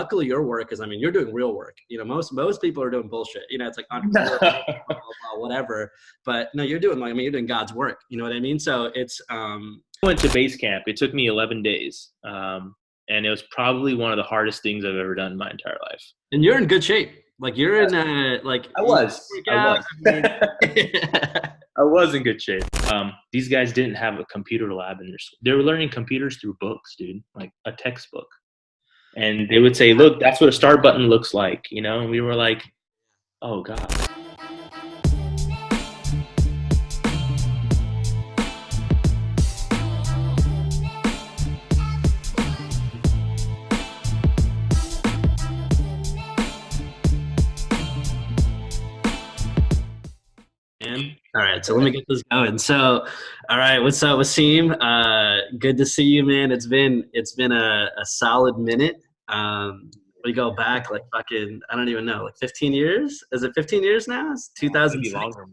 luckily your work is, I mean, you're doing real work. You know, most people are doing bullshit. You know, it's like entrepreneur, blah, blah, blah, whatever. But no, you're doing like, I mean, you're doing God's work. You know what I mean? So it's I went to base camp. It took me 11 days. And it was probably one of the hardest things I've ever done in my entire life. and you're in good shape. Like you're in like I you was. work I out. was. I mean, I was in good shape. These guys didn't have a computer lab in their school. They were learning computers through books, dude, like a textbook. And they would say, "Look, that's what a start button looks like," you know. And we were like, "Oh God." All right, so let me get this going. So, all right, what's up, Wasim? Good to see you, man. It's been a solid minute. We go back like fucking, I don't even know, like 15 years. Is it 15 years now? It's Maybe 2006, longer.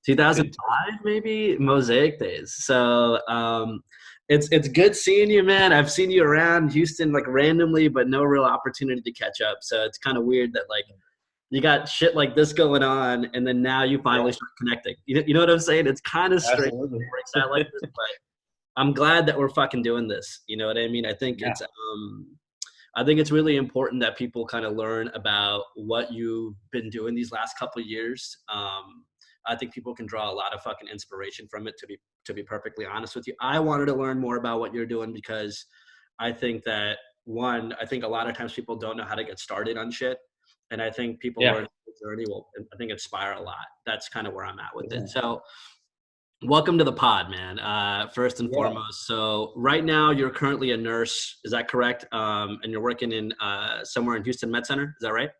2005, maybe Mosaic days. So, it's good seeing you, man. I've seen you around Houston like randomly, but no real opportunity to catch up. So it's kind of weird that like you got shit like this going on, and then now you finally Yeah, start connecting. You know what I'm saying? It's kind of strange when absolutely. it works out like this, but I'm glad that we're fucking doing this. You know what I mean? Yeah. I think it's really important that people kind of learn about what you've been doing these last couple of years. I think people can draw a lot of fucking inspiration from it. To be perfectly honest with you, I wanted to learn more about what you're doing because I think that one, I think a lot of times people don't know how to get started on shit, and I think people Yeah. learning the journey will, I think, inspire a lot. That's kind of where I'm at with Yeah. it. So welcome to the pod, man. First and Yeah. foremost. So right now you're currently a nurse. Is that correct? And you're working in somewhere in Houston Med Center. Is that right?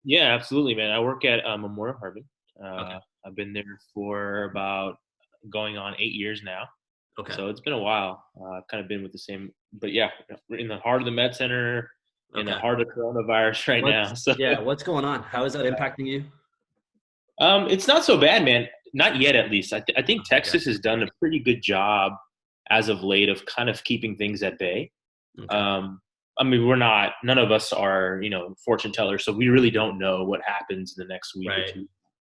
Yeah, absolutely, man. I work at Memorial Harvard. Okay. I've been there for about going on 8 years now. Okay. So it's been a while. I've kind of been with the same, but yeah, we're in the heart of the med center, in the Okay. heart of coronavirus right now. What's So yeah? What's going on? How is that impacting you? it's not so bad, man. Not yet, at least. I think Okay. Texas has done a pretty good job as of late of kind of keeping things at bay. Okay. Um, I mean, none of us are, fortune tellers, so we really don't know what happens in the next week or Right. two.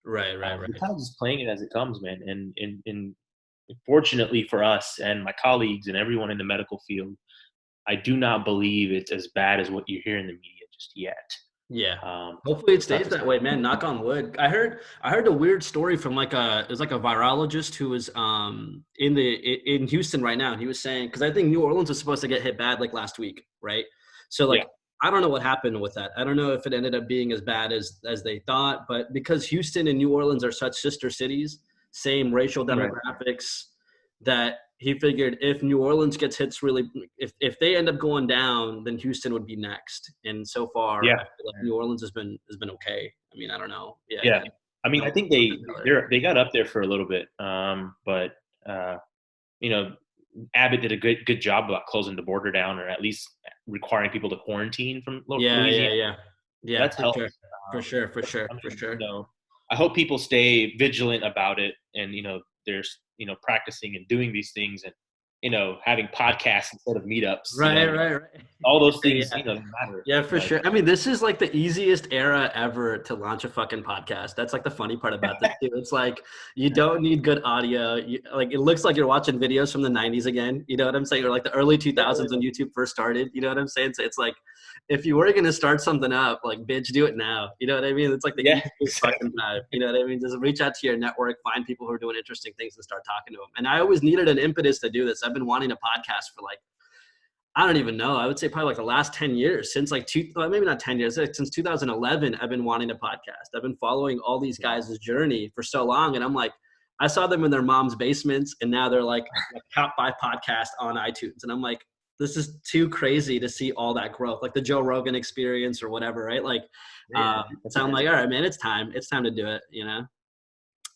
Right. Right. We're Right. kind of just playing it as it comes, man. And fortunately for us and my colleagues and everyone in the medical field, I do not believe it's as bad as what you hear in the media just yet. Yeah. Um, Hopefully it it's not stays to that say. way, man. Knock on wood. I heard a weird story from like it was like a virologist who was in Houston right now. And he was saying because I think New Orleans was supposed to get hit bad like last week, right? So Yeah, like I don't know what happened with that. I don't know if it ended up being as bad as they thought, but because Houston and New Orleans are such sister cities, same racial right. demographics, that he figured if New Orleans gets hits really, if they end up going down, then Houston would be next. And so far, Yeah, I feel like New Orleans has been okay. I mean, I don't know. Yeah, yeah. I mean, no, I think they got up there for a little bit, but uh, you know, Abbott did a good job about closing the border down, or at least requiring people to quarantine from yeah, yeah, Louisiana. yeah, yeah, That's for sure, helped. for sure, for sure, I for mean, sure. I hope people stay vigilant about it, and there's practicing and doing these things, and having podcasts instead of meetups. Right, right, right. All those things Yeah. matter. Yeah, for But sure. I mean, this is like the easiest era ever to launch a fucking podcast. That's like the funny part about this too. It's like you don't need good audio. Like it looks like you're watching videos from the '90s again. You know what I'm saying? Or like the early 2000s when YouTube first started. You know what I'm saying? So it's like if you were gonna start something up, like bitch, do it now. You know what I mean? It's like the yeah, easiest fucking exactly. time. You know what I mean? Just reach out to your network, find people who are doing interesting things, and start talking to them. And I always needed an impetus to do this. I've been wanting a podcast for like I don't even know. I would say probably like the last 10 years since like maybe not 10 years, like since 2011, I've been wanting a podcast. I've been following all these guys' journey for so long. And I'm like, I saw them in their mom's basements and now they're like top 5 podcast on iTunes. And I'm like, this is too crazy to see all that growth, like the Joe Rogan experience or whatever, right? Like, Yeah, so I'm like, all right, man, it's time. It's time to do it, you know?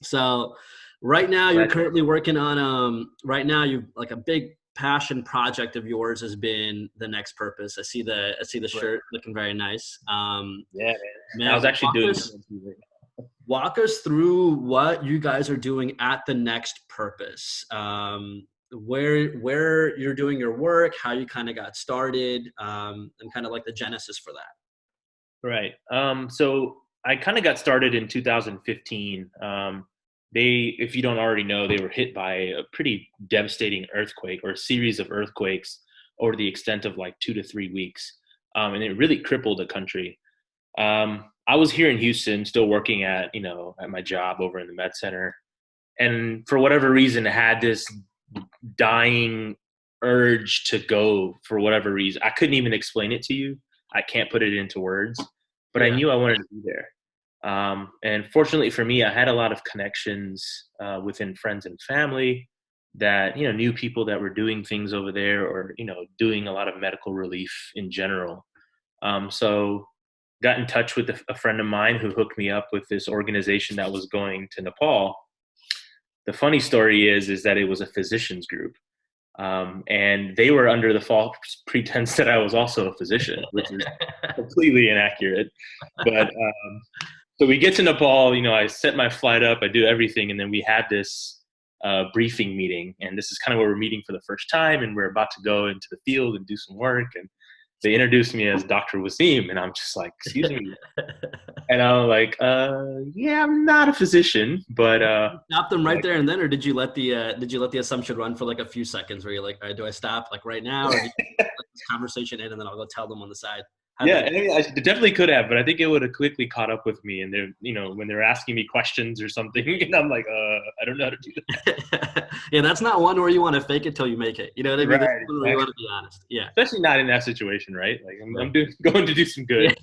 So right now you're glad. currently working on right now you like a big passion project of yours has been the next purpose. I see the Right. shirt looking very nice. Yeah, man. I was Man, actually doing DMT right walk us through what you guys are doing at the next purpose. where you're doing your work, how you kind of got started, and kind of like the genesis for that. Right. So I kind of got started in 2015. If you don't already know, they were hit by a pretty devastating earthquake, or a series of earthquakes over the extent of like 2 to 3 weeks. And it really crippled the country. I was here in Houston, still working at my job over in the med center. And for whatever reason, I had this dying urge to go for whatever reason. I couldn't even explain it to you. I can't put it into words, but I Yeah. knew I wanted to be there. And fortunately for me, I had a lot of connections within friends and family that knew people that were doing things over there, or doing a lot of medical relief in general. So got in touch with a friend of mine who hooked me up with this organization that was going to Nepal. The funny story is that it was a physicians group. And they were under the false pretense that I was also a physician, which is completely inaccurate. But so we get to Nepal, I set my flight up, I do everything, and then we had this briefing meeting. And this is kind of where we're meeting for the first time, and we're about to go into the field and do some work. And they introduced me as Dr. Wasim, and I'm just like, excuse me. And I'm like, yeah, I'm not a physician, but Stop them right like, there and then, or did you let the assumption run for like a few seconds where you're like, all right, do I stop like right now, or did you let this conversation in and then I'll go tell them on the side? How'd yeah, that and I mean, I definitely could have, but I think it would have quickly caught up with me. And they're, when they're asking me questions or something, and I'm like, I don't know how to do that. Yeah, that's not one where you want to fake it till you make it. You know what I mean? This Right, is one where you want exactly. to be honest. Yeah. Especially not in that situation, right? Like I'm Right. going to do some Yeah. good.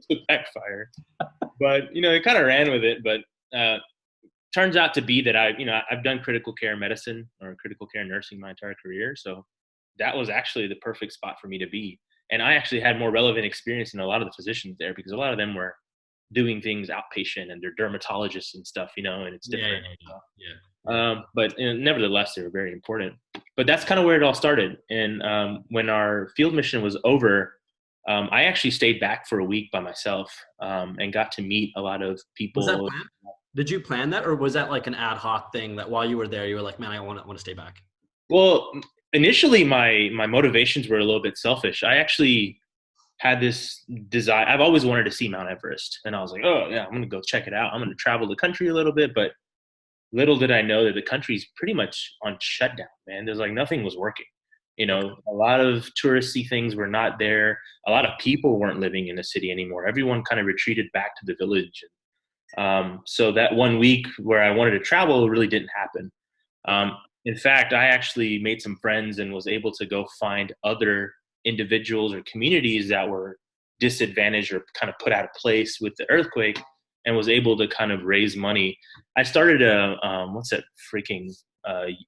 To backfire, but it kind of ran with it. But turns out to be that I've done critical care medicine or critical care nursing my entire career, so that was actually the perfect spot for me to be. And I actually had more relevant experience than a lot of the physicians there, because a lot of them were doing things outpatient and they're dermatologists and stuff, and it's Yeah. different. Yeah. Yeah. But nevertheless, they were very important. But that's kind of where it all started. And when our field mission was over, I actually stayed back for a week by myself, and got to meet a lot of Was that people. planned? Did you plan that, or was that like an ad hoc thing that while you were there, you were like, man, I want to stay back? Well, initially, my motivations were a little bit selfish. I actually had this desire. I've always wanted to see Mount Everest, and I was like, oh yeah, I'm gonna go check it out. I'm gonna travel the country a little bit, but little did I know that the country's pretty much on shutdown, man. There's like nothing was working. Okay. A lot of touristy things were not there. A lot of people weren't living in the city anymore. Everyone kind of retreated back to the village. So that 1 week where I wanted to travel really didn't happen. Okay. In fact, I actually made some friends and was able to go find other individuals or communities that were disadvantaged or kind of put out of place with the earthquake, and was able to kind of raise money. I started what's that freaking,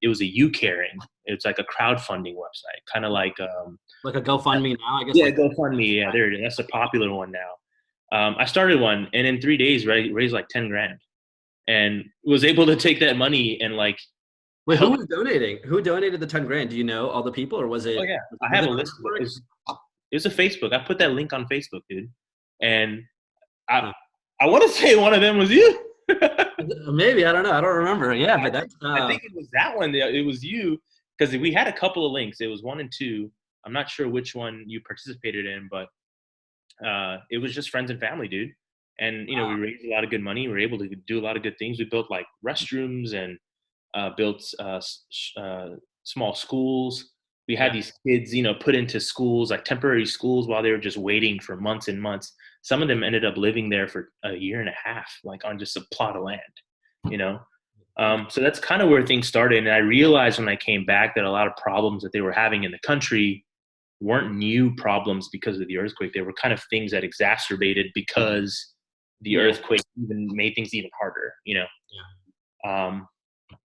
it was a U caring. It's like a crowdfunding website, kind of like, Like a GoFundMe now, I guess. yeah, Like, GoFundMe. Yeah, there it is. That's a popular one now. I started one, and in 3 days, raised like 10 grand, and was able to take that money and like wait, who help. was donating? Who donated the 10 grand? Do you know all the people, or was Oh it yeah, I was have it a list of it. crowdwork? It's a Facebook. I put that link on Facebook, dude. And I Huh. I want to say one of them was you. Maybe I don't know. I don't remember. Yeah, I but think that's I think it was that one. It was you, because we had a couple of links. It was 1 and 2. I'm not sure which one you participated in, but it was just friends and family, dude. And we wow. raised a lot of good money. We were able to do a lot of good things. We built like restrooms, and built small schools. We had Yeah. these kids, put into schools, like temporary schools, while they were just waiting for months and months. Some of them ended up living there for a year and a half, like on just a plot of land, you know. So that's kind of where things started. And I realized when I came back that a lot of problems that they were having in the country weren't new problems because of the earthquake. They were kind of things that exacerbated because the Yeah. earthquake even made things even harder. Yeah. Um,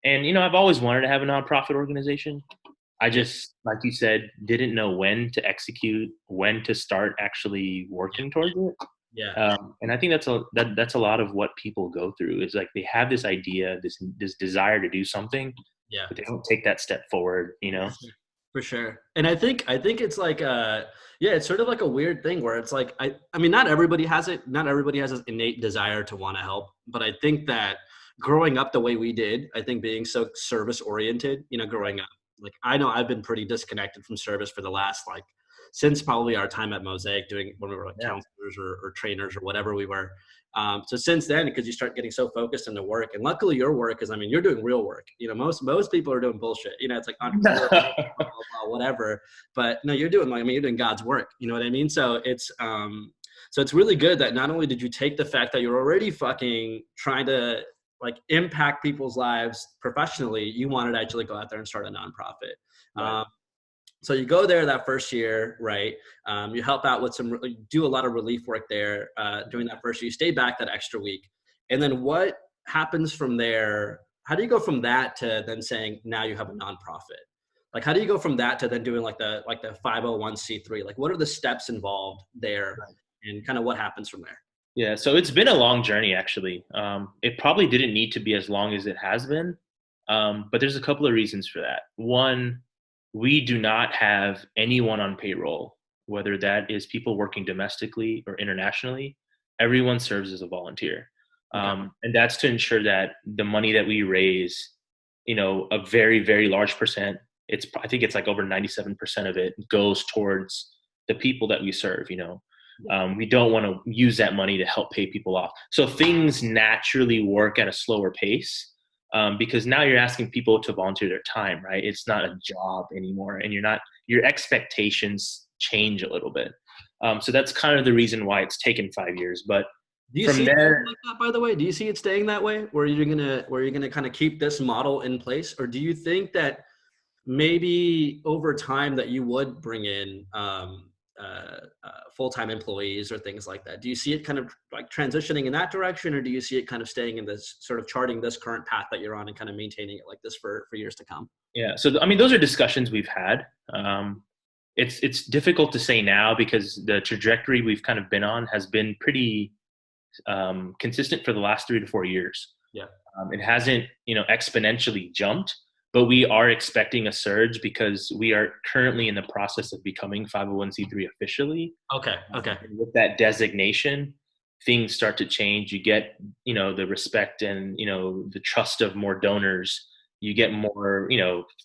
and I've always wanted to have a nonprofit organization. I Yeah. just, like you said, didn't know when to execute, when to start actually working towards it. Yeah. And I think that's a lot of what people go through, is like they have this idea, this desire to do something, Yeah. but they don't take that step forward. For sure. And I think it's like yeah, it's sort of like a weird thing where it's like I mean not everybody has it. Not everybody has this innate desire to want to help, but I think that growing up the way we did, I think being so service oriented, Right. growing up, like I know I've been pretty disconnected from service for the last like since probably our time at Mosaic doing when we were like Yeah. counselors or trainers or whatever we were. So since then, because you start getting so focused into work, and luckily your work is, I mean, you're doing real work. Most people are doing bullshit. It's like entrepreneur, blah, blah, blah, whatever. But no, you're doing like, I mean, you're doing God's work. You know what I mean? So it's really good that not only did you take the fact that you're already fucking trying to like impact people's lives professionally, you wanted to actually go out there and start a nonprofit. Right. So you go there that first year, right? You help out with you do a lot of relief work there during that first year. You stay back that extra week. And then what happens from there? How do you go from that to then saying now you have a nonprofit? Like, how do you go from that to then doing like the 501c3? Like, what are the steps involved there, Right. and kind of what happens from there? Yeah, so it's been a long journey actually. It probably didn't need to be as long as it has been, but there's a couple of reasons for that. One, we do not have anyone on payroll, whether that is people working domestically or internationally. Everyone serves as a volunteer, Okay. and that's to ensure that the money that we raise, a very very large percent. I think it's like over 97% of it goes towards the people that we serve. We don't want to use that money to help pay people off. So things naturally work at a slower pace because now you're asking people to volunteer their time, right? It's not a job anymore, and your expectations change a little bit. So that's kind of the reason why it's taken 5 years. But Do you from see it staying there, like that, by the way? Do you see it staying that way, where you're gonna kind of keep this model in place, or do you think that maybe over time that you would bring in full-time employees or things like that? Do you see it kind of like transitioning in that direction, or do you see it kind of staying in this sort of charting this current path that you're on and kind of maintaining it like this for years to come? yeah. So I mean, those are discussions we've had. It's difficult to say now because the trajectory we've kind of been on has been pretty consistent for the last 3 to 4 years. Yeah. It hasn't, exponentially jumped, but we are expecting a surge because we are currently in the process of becoming 501c3 officially. Okay. Okay. And with that designation, things start to change. You get, the respect and, the trust of more donors. You get more,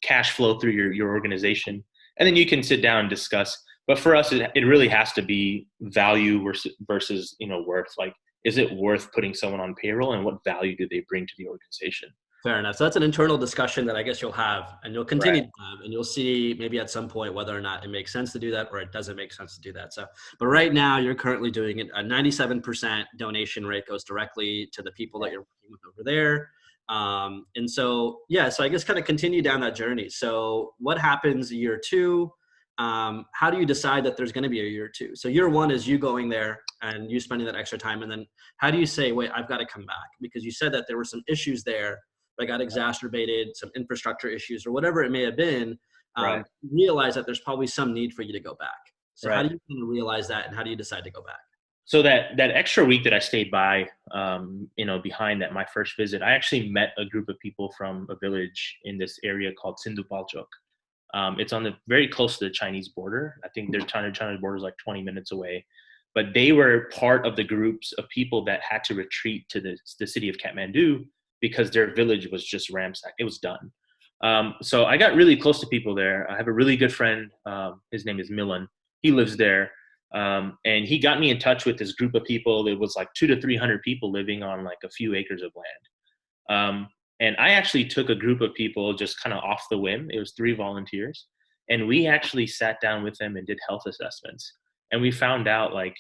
cash flow through your organization. And then you can sit down and discuss. But for us, it really has to be value versus worth. Like, is it worth putting someone on payroll, and what value do they bring to the organization? Fair enough. So that's an internal discussion that I guess you'll have and you'll Right. continue to have, and you'll see maybe at some point whether or not it makes sense to do that or it doesn't make sense to do that. So, but right now you're currently doing it. A 97% donation rate goes directly to the people that you're working with over there. And so, yeah, so I guess kind of continue down that journey. So what happens year two? How do you decide that there's going to be a year two? So year one is you going there and you spending that extra time. And then how do you say, wait, I've got to come back? Because you said that there were some issues there that got exacerbated, some infrastructure issues or whatever it may have been, Right. realize that there's probably some need for you to go back. So how Right. do you kind of realize that, and how do you decide to go back? So that extra week that I stayed by, behind that my first visit, I actually met a group of people from a village in this area called Sindupalchok. It's on the very close to the Chinese border. I think their China border is like 20 minutes away. But they were part of the groups of people that had to retreat to the city of Kathmandu because their village was just ransacked. It was done. So I got really close to people there. I have a really good friend. His name is Milan. He lives there. And he got me in touch with this group of people. It was like 200 to 300 people living on like a few acres of land. And I actually took a group of people just kind of off the whim. It was 3 volunteers. And we actually sat down with them and did health assessments. And we found out, like,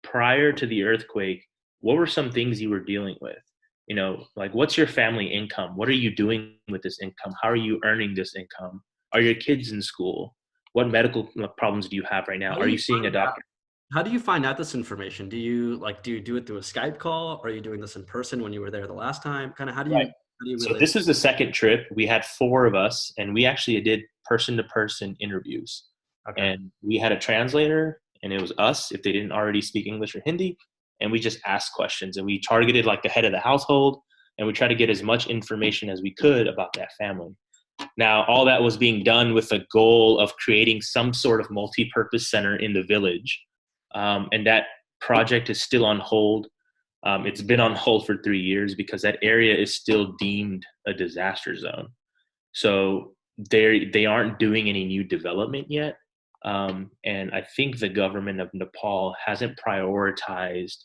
prior to the earthquake, what were some things you were dealing with? Like, what's your family income? What are you doing with this income? How are you earning this income? Are your kids in school? What medical problems do you have right now? How do Are you you seeing a find out? doctor? How do you find out this information? Do you do it through a Skype call? Or are you doing this in person when you were there the last time? Kind of Right. how do you So really? this is the second trip. We had 4 of us, and we actually did person-to-person interviews. Okay. And we had a translator, and it was us if they didn't already speak English or Hindi, and we just asked questions, and we targeted like the head of the household, and we tried to get as much information as we could about that family. Now, all that was being done with the goal of creating some sort of multi-purpose center in the village, and that project is still on hold. It's been on hold for 3 years because that area is still deemed a disaster zone. So they aren't doing any new development yet. And I think the government of Nepal hasn't prioritized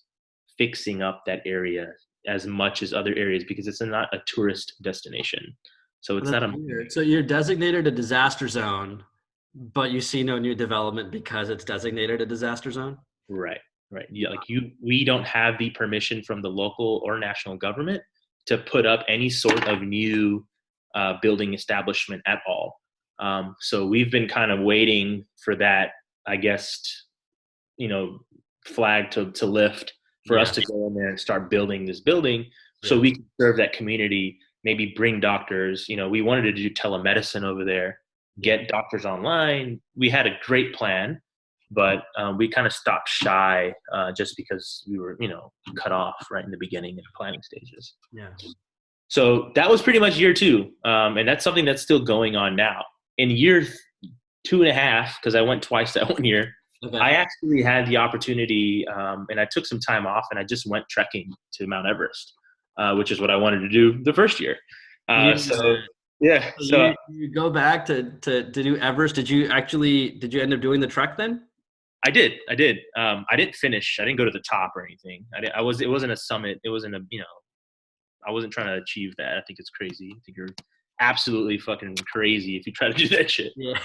fixing up that area as much as other areas because it's not a tourist destination. So Oh, it's not that's a weird. So you're designated a disaster zone, but you see no new development because it's designated a disaster zone? right, right. Yeah, like we don't have the permission from the local or national government to put up any sort of new building establishment at all. So we've been kind of waiting for that, I guess, you know, flag to lift for us Yeah, to go in there and start building this building so yeah. we can serve that community, maybe bring doctors. We wanted to do telemedicine over there, Yeah. get doctors online. We had a great plan, but we kind of stopped shy just because we were, cut off right in the beginning in the planning stages. Yeah. So that was pretty much year two. And that's something that's still going on now. In year 2.5, because I went twice that one year, Okay. I actually had the opportunity, and I took some time off, and I just went trekking to Mount Everest, which is what I wanted to do the first year. Yeah. So yeah, So so you go back to do Everest. Did you end up doing the trek then? I did, I didn't finish. I didn't go to the top or anything. It wasn't a summit. It wasn't I wasn't trying to achieve that. I think it's crazy. I think you're absolutely fucking crazy if you try to do that shit. Yeah.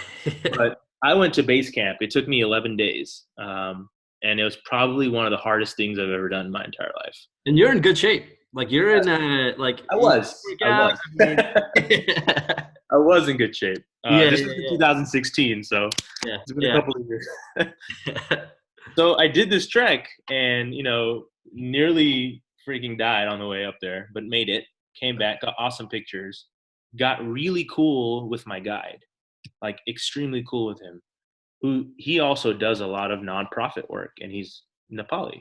But I went to base camp. It took me 11 days. And it was probably one of the hardest things I've ever done in my entire life. And you're in good shape. Like you're in like I you was. work I out. was. I mean, yeah, I was in good shape. yeah, This was in 2016, so yeah, it's been a yeah, couple of years. yeah. So I did this trek and, nearly freaking died on the way up there, but made it, came back, got awesome pictures, got really cool with my guide, like extremely cool with him, who he also does a lot of nonprofit work and he's Nepali.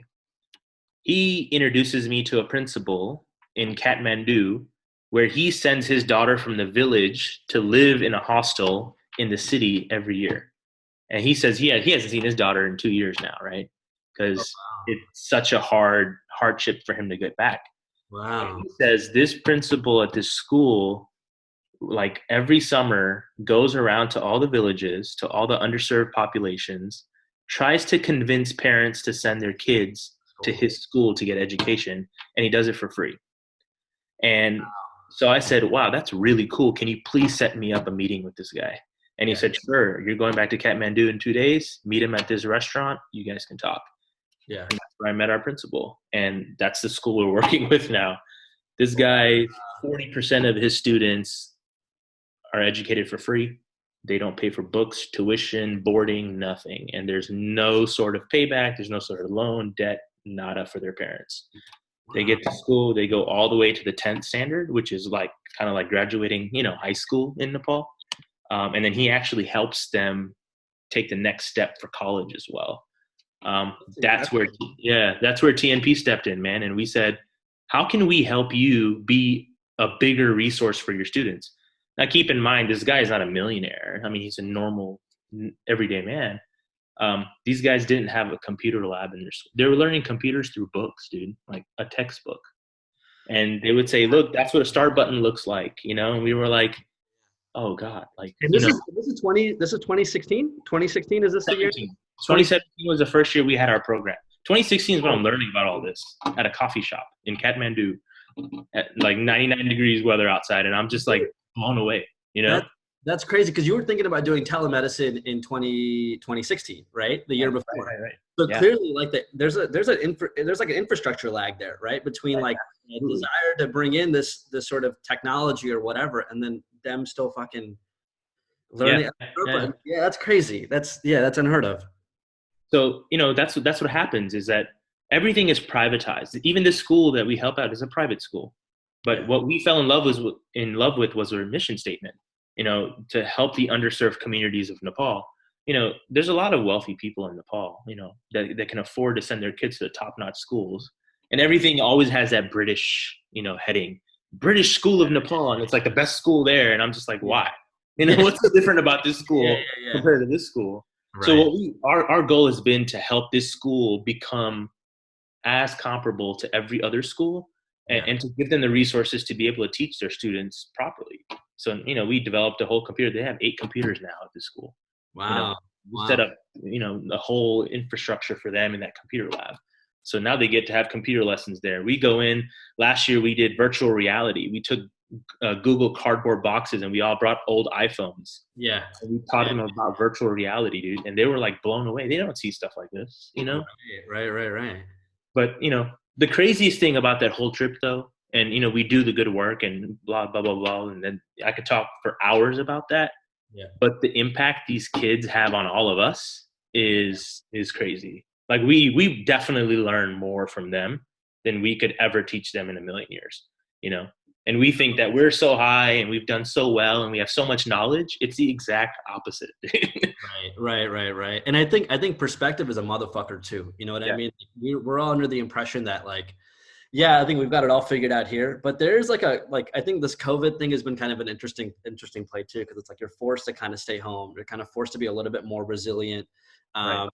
He introduces me to a principal in Kathmandu where he sends his daughter from the village to live in a hostel in the city every year. And he says he hasn't seen his daughter in 2 years now, right? Oh, Because it's such a hardship for him to get back. And wow. he says this principal at this school, like every summer, goes around to all the villages, to all the underserved populations, tries to convince parents to send their kids to Cool. his school to get education, and he does it for free. And so I said, wow, that's really cool. Can you please set me up a meeting with this guy? And he Yeah, said, sure, you're going back to Kathmandu in 2 days. Meet him at this restaurant. You guys can talk. yeah. And that's where I met our principal. And that's the school we're working with now. This guy, 40% of his students are educated for free. They don't pay for books, tuition, boarding, nothing. And there's no sort of payback. There's no sort of loan, debt, nada for their parents. They Wow. get to school, they go all the way to the 10th standard, which is like kind of like graduating, high school in Nepal. And then he actually helps them take the next step for college as well. That's That's incredible. where, yeah, that's where TNP stepped in, man. And we said, how can we help you be a bigger resource for your students? Now, keep in mind, this guy is not a millionaire. I mean, he's a normal, everyday man. These guys didn't have a computer lab in their school. They were learning computers through books, dude, like a textbook. And they would say, look, that's what a start button looks like, and we were like, oh God, like, And this is 2016? 2016 is this the year? 17. 2016. 2017 was the first year we had our program. 2016 is when I'm learning about all this at a coffee shop in Kathmandu at like 99 degrees weather outside. And I'm just like blown away, That that's crazy because you were thinking about doing telemedicine in 2016, right? The year before. Right. So Yeah. clearly, like there's like an infrastructure lag there, right? Between like a Absolutely. desire to bring in this sort of technology or whatever, and then them still fucking learning. Yeah. Yeah, that's crazy. That's unheard of. So that's what happens is that everything is privatized. Even the school that we help out is a private school. But Yeah. what we fell in love with was our mission statement. To help the underserved communities of Nepal. There's a lot of wealthy people in Nepal. That can afford to send their kids to the top-notch schools, and everything always has that British heading. British School of Nepal, and it's like the best school there. And I'm just like, Yeah. why? Yeah. What's so different about this Yeah. school Yeah. compared to this school? So Right. our goal has been to help this school become as comparable to every other school, Yeah. and to give them the resources to be able to teach their students properly. So, we developed a whole computer. They have 8 computers now at this school. You know, Wow. we set Wow. up, a whole infrastructure for them in that computer lab. So now they get to have computer lessons there. We go in, last year we did virtual reality. We took Google Cardboard boxes and we all brought old iPhones. Yeah. And we taught Yeah. them about virtual reality, dude. And they were like blown away. They don't see stuff like this. Right. But, the craziest thing about that whole trip, though, and, we do the good work and blah, blah, blah, blah. And then I could talk for hours about that. Yeah. But the impact these kids have on all of us is crazy. Like we definitely learn more from them than we could ever teach them in a million years. And we think that we're so high and we've done so well and we have so much knowledge. It's the exact opposite. Right. And I think perspective is a motherfucker too. You know what I Yeah. mean? We're all under the impression that like, yeah, I think we've got it all figured out here. But there's like I think this COVID thing has been kind of an interesting play too, because it's like you're forced to kind of stay home. You're kind of forced to be a little bit more resilient. Right. Um,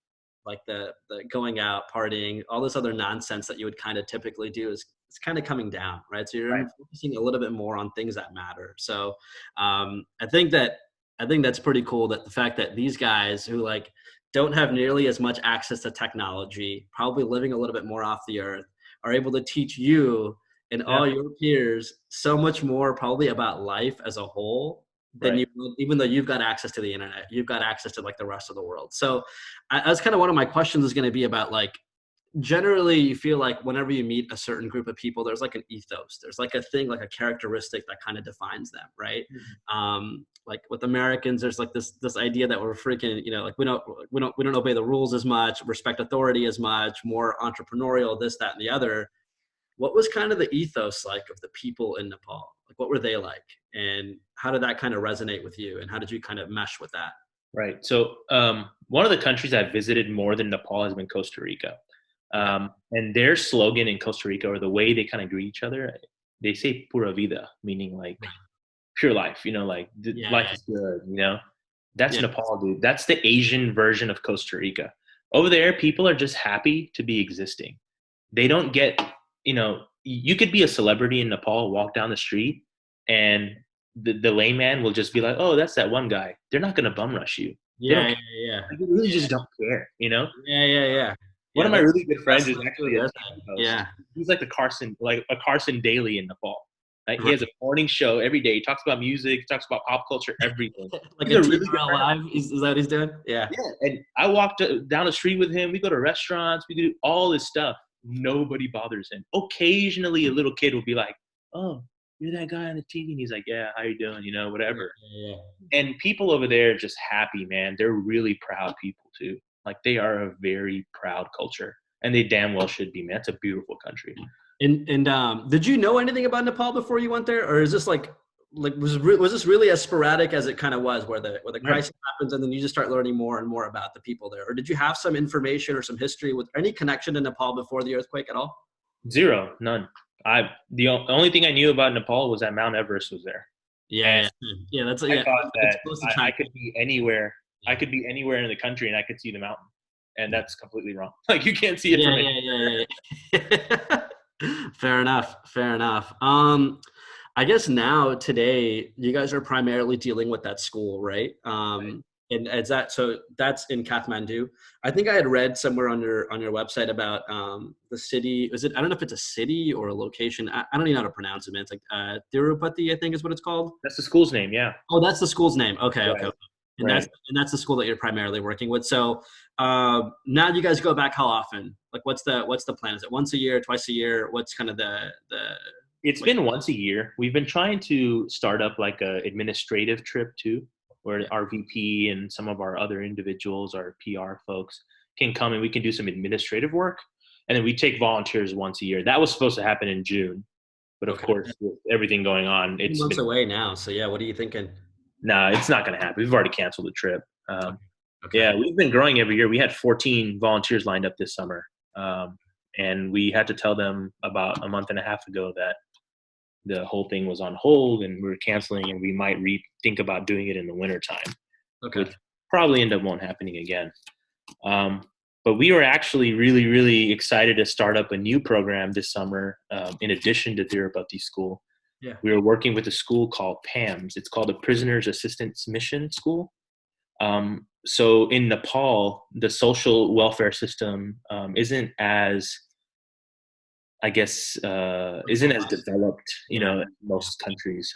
like the going out, partying, all this other nonsense that you would kind of typically do is it's kind of coming down, right? So Right. you're focusing a little bit more on things that matter. So I think that's pretty cool, that the fact that these guys who like don't have nearly as much access to technology, probably living a little bit more off the earth, are able to teach you and Yeah. all your peers so much more probably about life as a whole than Right. you would, even though you've got access to the internet, you've got access to like the rest of the world. So that's kind of one of my questions is going to be about like, generally you feel like whenever you meet a certain group of people, there's like an ethos, there's like a thing, like a characteristic that kind of defines them, right? Mhm. Like with Americans, there's like this idea that we're freaking, like we don't obey the rules as much, respect authority as much, more entrepreneurial, this, that, and the other. What was kind of the ethos like of the people in Nepal? Like what were they like? And how did that kind of resonate with you? And how did you kind of mesh with that? Right. So one of the countries I've visited more than Nepal has been Costa Rica. Okay. And their slogan in Costa Rica, or the way they kind of greet each other, they say "pura vida," meaning like pure life. Like life Yeah. is good. That's Yeah. Nepal, dude. That's the Asian version of Costa Rica. Over there, people are just happy to be existing. They don't get, you could be a celebrity in Nepal, walk down the street, and the layman will just be like, "Oh, that's that one guy." They're not going to bum rush you. They don't Yeah. care. Yeah. Like, they really Yeah. just don't care. Yeah. One Yeah. of my That's really good the friends best is way to actually do a their TV thing. host. Yeah. He's like a Carson Daly in Nepal. Like, he Right. has a morning show every day. He talks about music, he talks about pop culture, everything. Like He's a a really good TRL friend of live. mine. Is that what he's doing? Yeah. Yeah, and I walked down the street with him. We go to restaurants. We do all this stuff. Nobody bothers him. Occasionally, a little kid will be like, "Oh, you're that guy on the TV," and he's like, "Yeah, how you doing? Yeah. Whatever." Yeah. And people over there are just happy, man. They're really proud people too. Like, they are a very proud culture, and they damn well should be, man. It's a beautiful country. And did you know anything about Nepal before you went there, or is this like was this really as sporadic as it kind of was, where the No, crisis happens and then you just start learning more and more about the people there, or did you have some information or some history with any connection to Nepal before the earthquake at all? zero, none. The only thing I knew about Nepal was that Mount Everest was there, and Yeah. That's I yeah. thought It's that close to I China. could be anywhere. I Yeah. could be anywhere in the country and I could see the mountain, and Yeah. that's completely wrong. Like, you can't see it Yeah, from any. yeah. Fair enough. Fair enough. I guess now today you guys are primarily dealing with that school, right? And is that so? That's in Kathmandu. I think I had read somewhere on your website about the city. Is it? I don't know if it's a city or a location. I don't even know how to pronounce it, man. It's like Tirupati, I think is what it's called. That's the school's name, yeah. Oh, that's the school's name. Okay. Right, And that's right. and that's the school that you're primarily working with. So now you guys go back how often? Like what's the plan? Is it once a year, twice a year? What's kind of the It's like been once a year. We've been trying to start up like a administrative trip too, where yeah. our VP and some of our other individuals, our PR folks, can come and we can do some administrative work. And then we take volunteers once a year. That was supposed to happen in June, but of Okay. course, with everything going on, 2 months away now. So yeah, what are you thinking? nah, it's not going to happen. We've already canceled the trip. Okay. Okay. Yeah, we've been growing every year. We had 14 volunteers lined up this summer, and we had to tell them about a month and a half ago that the whole thing was on hold and we were canceling, and we might think about doing it in the wintertime, Okay. which probably end up won't happening again. Um, But we were actually really, really excited to start up a new program this summer. In addition to Tirupati School, Yeah. we were working with a school called PAMS. It's called the Prisoners Assistance Mission School. So in Nepal, the social welfare system isn't as, I guess, isn't as developed, Yeah. as Yeah. most countries.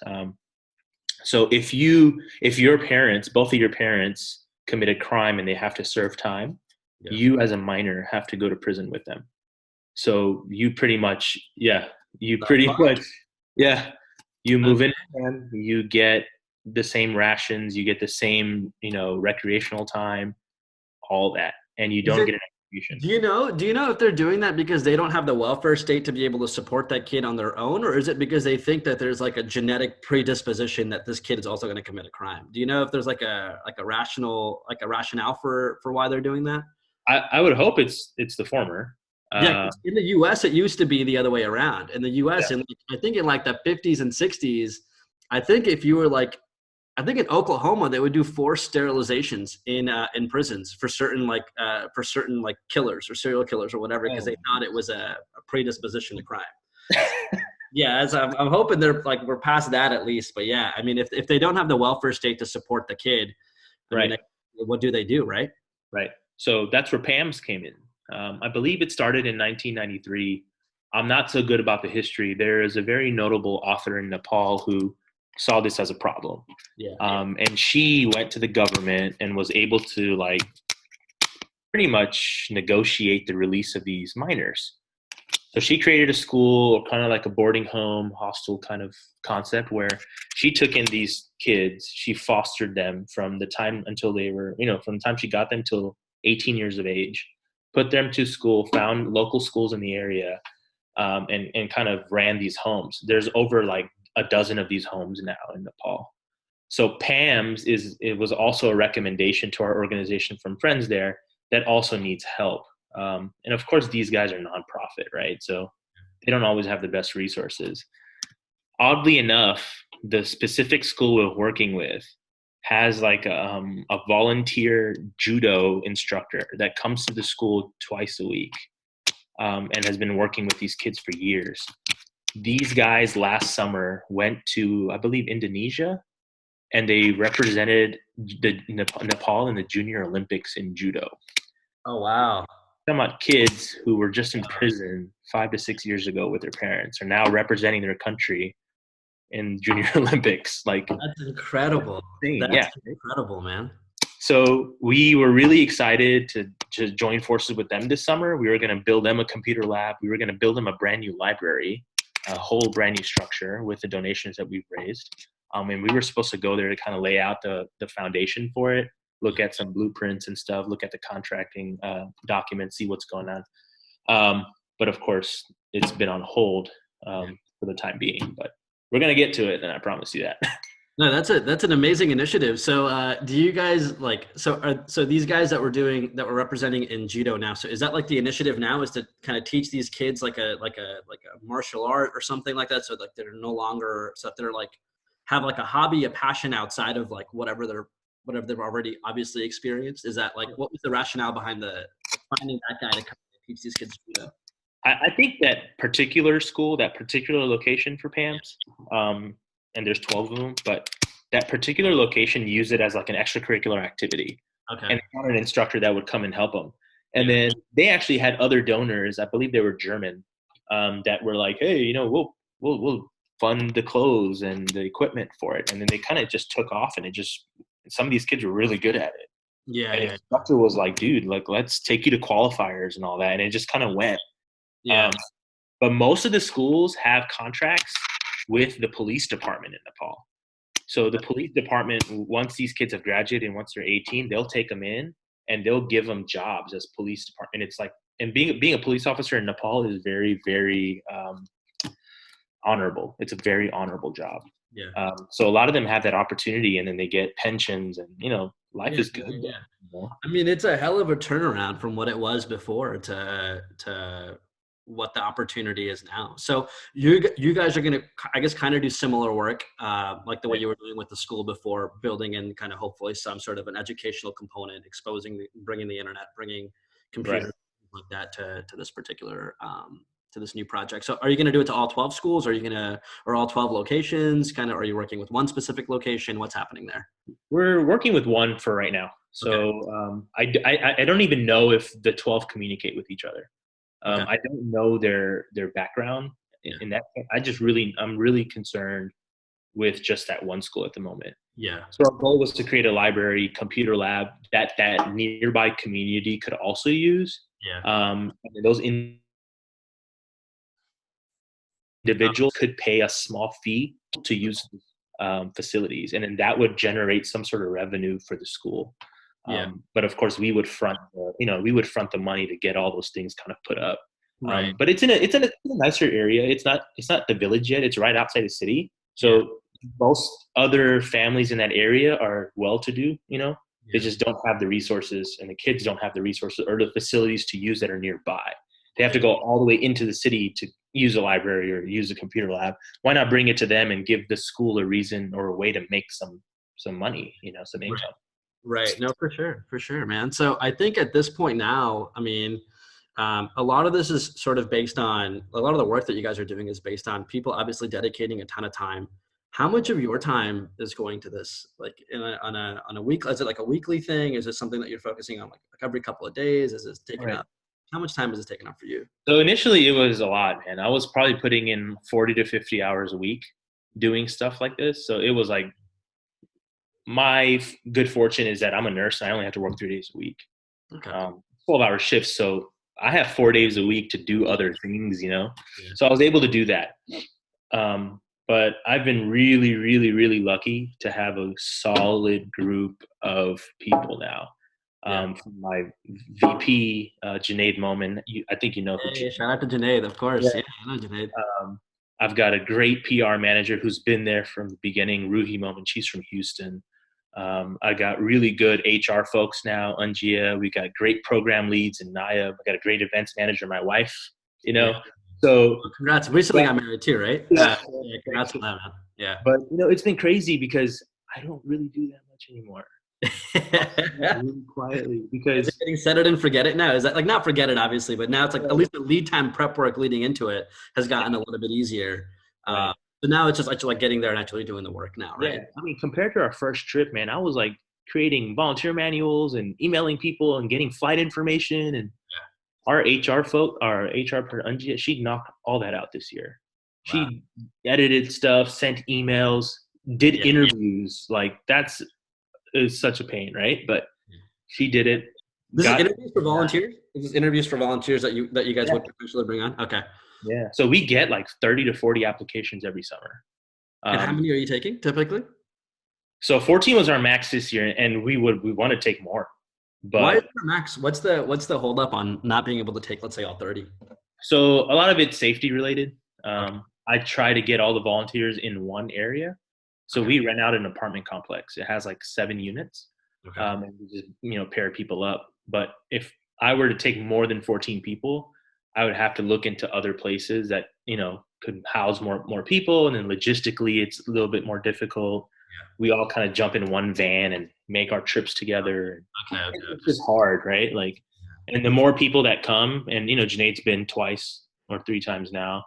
So if your parents, both of your parents, commit a crime and they have to serve time, Yeah. you as a minor have to go to prison with them. So you pretty much, yeah, you The pretty fuck? much, yeah, you move in Okay. with them, you get the same rations, you get the same, recreational time, all that, and you Is don't it? get an execution. Do you know if they're doing that because they don't have the welfare state to be able to support that kid on their own, or is it because they think that there's like a genetic predisposition that this kid is also going to commit a crime? Do you know if there's like a rationale for why they're doing that? I would hope it's the former. Yeah, Uh, 'cause in the U.S. it used to be the other way around. In the yeah. U.S. and I think in like the 50s and 60s, I think if you were like I think in Oklahoma they would do forced sterilizations in prisons for certain like killers or serial killers or whatever because Oh. they thought it was a predisposition to crime. Yeah, as I'm hoping they're like we're past that at least. But yeah, I mean if they don't have the welfare state to support the kid, I mean Right. what do they do, right? Right. So that's where PAMS came in. I believe it started in 1993. I'm not so good about the history. There is a very notable author in Nepal who saw this as a problem. Yeah. And she went to the government and was able to like pretty much negotiate the release of these minors. So she created a school, kind of like a boarding home, hostel kind of concept where she took in these kids, she fostered them from the time until they were, from the time she got them till 18 years of age, put them to school, found local schools in the area, and kind of ran these homes. There's over like a dozen of these homes now in Nepal. So PAMS it was also a recommendation to our organization from friends there that also needs help. And of course, these guys are nonprofit, right? So they don't always have the best resources. Oddly enough, the specific school we're working with has like a volunteer judo instructor that comes to the school twice a week, and has been working with these kids for years. These guys last summer went to, I believe, Indonesia, and they represented Nepal in the Junior Olympics in judo. Oh wow. Talking about kids who were just in prison 5 to 6 years ago with their parents are now representing their country in Junior Olympics. Like, That's incredible. insane. That's Yeah. incredible, man. So we were really excited to join forces with them this summer. We were going to build them a computer lab. We were going to build them a brand new library, a whole brand new structure with the donations that we've raised. And we were supposed to go there to kind of lay out the foundation for it, look at some blueprints and stuff, look at the contracting documents, see what's going on. But of course, it's been on hold for the time being. But we're going to get to it, and I promise you that. No, that's an amazing initiative. So, do you guys like so these guys that we're representing in judo now? So, is that like the initiative now is to kind of teach these kids like a martial art or something like that? So, like they're no longer so that they're like have like a hobby, a passion outside of like whatever they've already obviously experienced. Is that like what was the rationale behind the like, finding that guy to come and teach these kids judo? I think that particular school, that particular location for PAMS, and there's 12 of them, but that particular location used it as like an extracurricular activity. Okay. And they found an instructor that would come and help them. And Yeah. then they actually had other donors, I believe they were German, that were like, hey, we'll fund the clothes and the equipment for it. And then they kind of just took off, and some of these kids were really good at it. Yeah. And the Yeah. instructor was like, dude, like, let's take you to qualifiers and all that. And it just kind of went. Yeah. Um, but most of the schools have contracts with the police department in Nepal. So the police department, once these kids have graduated and once they're 18, they'll take them in and they'll give them jobs as police department. It's like, and being a police officer in Nepal is very, very honorable. It's a very honorable job. Yeah. So a lot of them have that opportunity, and then they get pensions, and life Yeah. is good. Yeah. But, I mean, it's a hell of a turnaround from what it was before to what the opportunity is now. So you guys are gonna, I guess, kind of do similar work, like the way right. you were doing with the school before, building in kind of hopefully some sort of an educational component, bringing the internet, bringing Right. computers like that to this particular to this new project. So are you going to do it to all 12 schools? Are you going to, or all 12 locations? Kind of, are you working with one specific location? What's happening there? We're working with one for right now. Okay. So I don't even know if the 12 communicate with each other. Okay. I don't know their background Yeah. in that. I'm really concerned with just that one school at the moment. Yeah. So our goal was to create a library computer lab that nearby community could also use. Yeah. And those individuals could pay a small fee to use facilities, and then that would generate some sort of revenue for the school. Yeah. But of course, we would front the money to get all those things kind of put up. Right. But it's in a nicer area. It's not the village yet. It's right outside the city. Yeah. So most other families in that area are well-to-do. They Yeah. just don't have the resources, and the kids don't have the resources or the facilities to use that are nearby. They have to go all the way into the city to use a library or use a computer lab. Why not bring it to them and give the school a reason or a way to make some money, some Right. income? Right. No, for sure, man. So I think at this point now, I mean, a lot of this is sort of based on a lot of the work that you guys are doing is based on people obviously dedicating a ton of time. How much of your time is going to this? Like on a week? Is it like a weekly thing? Is it something that you're focusing on like every couple of days? Is it taking Right. up? How much time is it taking up for you? So initially it was a lot, man. I was probably putting in 40 to 50 hours a week doing stuff like this. So it was like my good fortune is that I'm a nurse and I only have to work 3 days a week. Okay. 12-hour shifts. So I have 4 days a week to do other things, Yeah. So I was able to do that. But I've been really, really, really lucky to have a solid group of people now. Yeah. From my VP, Junaid Momin, I think you know who. Hey, shout out to Junaid, of course. Yeah, I know Junaid. I've got a great PR manager who's been there from the beginning, Ruhi Momin. She's from Houston. I got really good HR folks now, Unjia. We got great program leads in Naya. I got a great events manager, my wife, Yeah. So Well, congrats. Recently got married too, right? Yeah. Yeah, congrats on that, man. Yeah. But it's been crazy because I don't really do that much anymore. Really quietly Is because it getting set it and forget it now? Is that like not forget it obviously, but now it's like at least the lead time prep work leading into it has gotten a little bit easier. Right. But now it's just actually like getting there and actually doing the work now, right? Yeah, I mean, compared to our first trip, man, I was like creating volunteer manuals and emailing people and getting flight information. And our HR per Unjia, she knocked all that out this year. Wow. She edited stuff, sent emails, did interviews. Like that's is such a pain, right? But she did it. This is interviews for volunteers? Is this interviews for volunteers that you guys would potentially bring on? Okay. Yeah. So we get like 30 to 40 applications every summer. And how many are you taking typically? So 14 was our max this year, and we want to take more. But why is the max? What's the hold up on not being able to take, let's say, all 30? So a lot of it's safety related. I try to get all the volunteers in one area. So we rent out an apartment complex. It has like 7 units. And we just pair people up. But if I were to take more than 14 people, I would have to look into other places that could house more people, and then logistically it's a little bit more difficult. We all kind of jump in one van and make our trips together. It's just hard, right? Like, and the more people that come, and Junaid's been twice or 3 times now,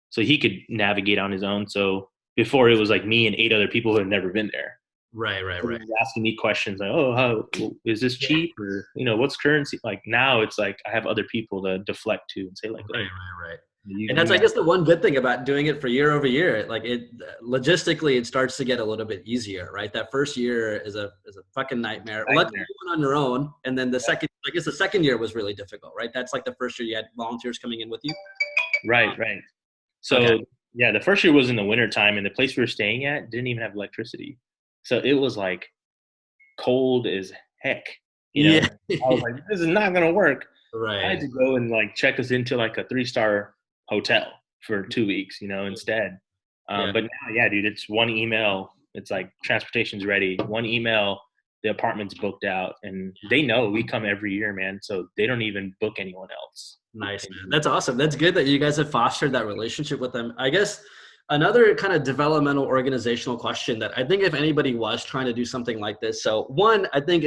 so he could navigate on his own. So before it was like me and 8 other people who had never been there. Right. So he was asking me questions like, "Oh, how is this cheap?" Or what's currency? Like now, it's like I have other people to deflect to and say like, right. And that's, I guess, the one good thing about doing it for year over year. Like logistically, it starts to get a little bit easier, right? That first year is a fucking nightmare. Let you do it on your own, and then the second year was really difficult, right? That's like the first year you had volunteers coming in with you. Right. So yeah, the first year was in the wintertime, and the place we were staying at didn't even have electricity, so it was like cold as heck. I was like, this is not gonna work. Right. I had to go and like check us into like a 3-star hotel for 2 weeks, instead. But now, dude, it's one email. It's like transportation's ready. One email, the apartment's booked out, and they know we come every year, man. So they don't even book anyone else. Nice, man. That's awesome. That's good that you guys have fostered that relationship with them. I guess another kind of developmental organizational question that I think if anybody was trying to do something like this, so one, I think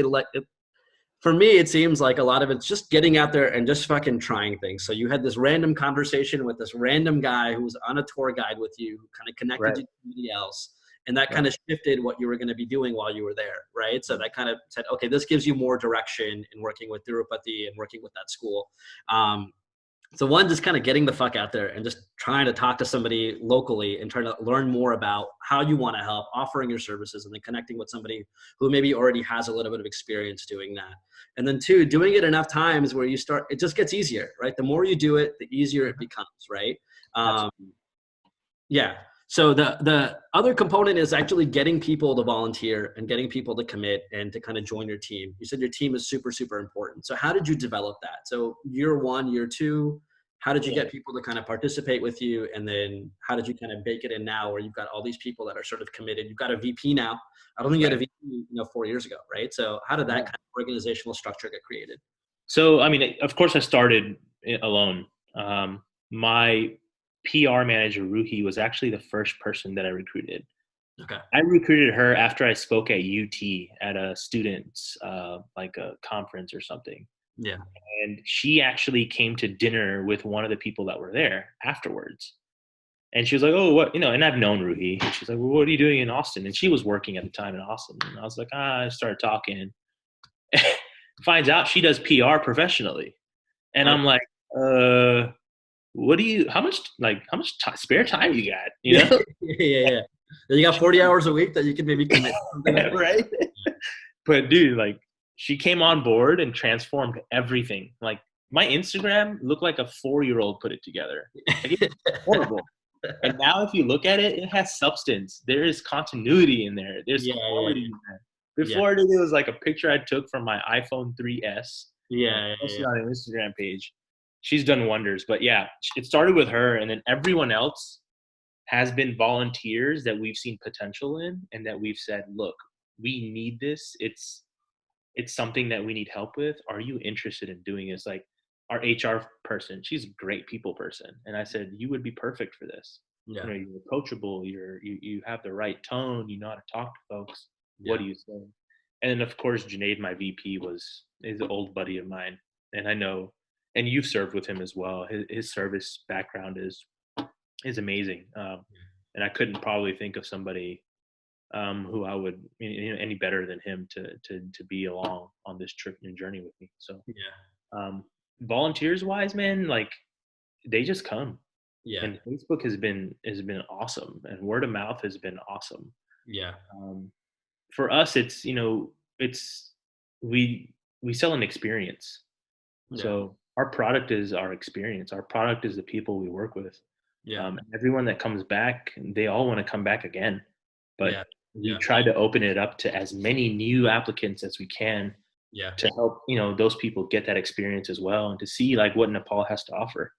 For me, it seems like a lot of it's just getting out there and just fucking trying things. So you had this random conversation with this random guy who was on a tour guide with you, who kind of connected Right. you to somebody else. And that Right. kind of shifted what you were going to be doing while you were there, right? So that kind of said, okay, this gives you more direction in working with Tirupati and working with that school. Um, so one, just kind of getting the fuck out there and just trying to talk to somebody locally and trying to learn more about how you want to help, offering your services, and then connecting with somebody who maybe already has a little bit of experience doing that. And then two, doing it enough times where you start, it just gets easier, right? The more you do it, the easier it becomes, right? Um, Absolutely. yeah. So the other component is actually getting people to volunteer and getting people to commit and to kind of join your team. You said your team is super, super important. So how did you develop that? So year one, year two, how did you Yeah. get people to kind of participate with you? And then how did you kind of bake it in now where you've got all these people that are sort of committed? You've got a VP now. I don't think you had a Right. VP, 4 years ago, right? So how did that Yeah. kind of organizational structure get created? So, I mean, of course, I started alone. My PR manager, Ruhi, was actually the first person that I recruited. Okay. I recruited her after I spoke at UT at a student's like a conference or something. Yeah. And she actually came to dinner with one of the people that were there afterwards. And she was like, "Oh, what, and I've known Ruhi." And she's like, "Well, what are you doing in Austin?" And she was working at the time in Austin. And I was like, I started talking. Finds out she does PR professionally. And Okay. I'm like, what do you, how much spare time you got? Yeah. Yeah. Then you got 40 hours a week that you can maybe commit to something like that. Right? But dude, like, she came on board and transformed everything. Like, my Instagram looked like a 4-year-old put it together. Like, it was horrible. And now, if you look at it, it has substance. There is continuity in there. There's Yeah, yeah, quality in there. yeah, Before, it was like a picture I took from my iPhone 3S and I yeah, posted yeah, on an Instagram page. She's done wonders. But yeah, it started with her, and then everyone else has been volunteers that we've seen potential in, and that we've said, look, we need this. It's something that we need help with. Are you interested in doing this? Like, our HR person, she's a great people person. And I said, you would be perfect for this. yeah, You're coachable, you have the right tone, you know how to talk to folks. What yeah, do you say? And then of course Junaid, my VP, is an old buddy of mine. And I know, and you've served with him as well. His service background is amazing. And I couldn't probably think of somebody who I would, any better than him to be along on this trip and journey with me. So yeah, um, volunteers wise, man, like, they just come. yeah, And Facebook has been awesome, and word of mouth has been awesome. yeah, Um, for us, it's we sell an experience. yeah, So our product is our experience. Our product is the people we work with. yeah, Everyone that comes back, they all want to come back again. But yeah, we yeah, try to open it up to as many new applicants as we can yeah, to help those people get that experience as well, and to see like what Nepal has to offer.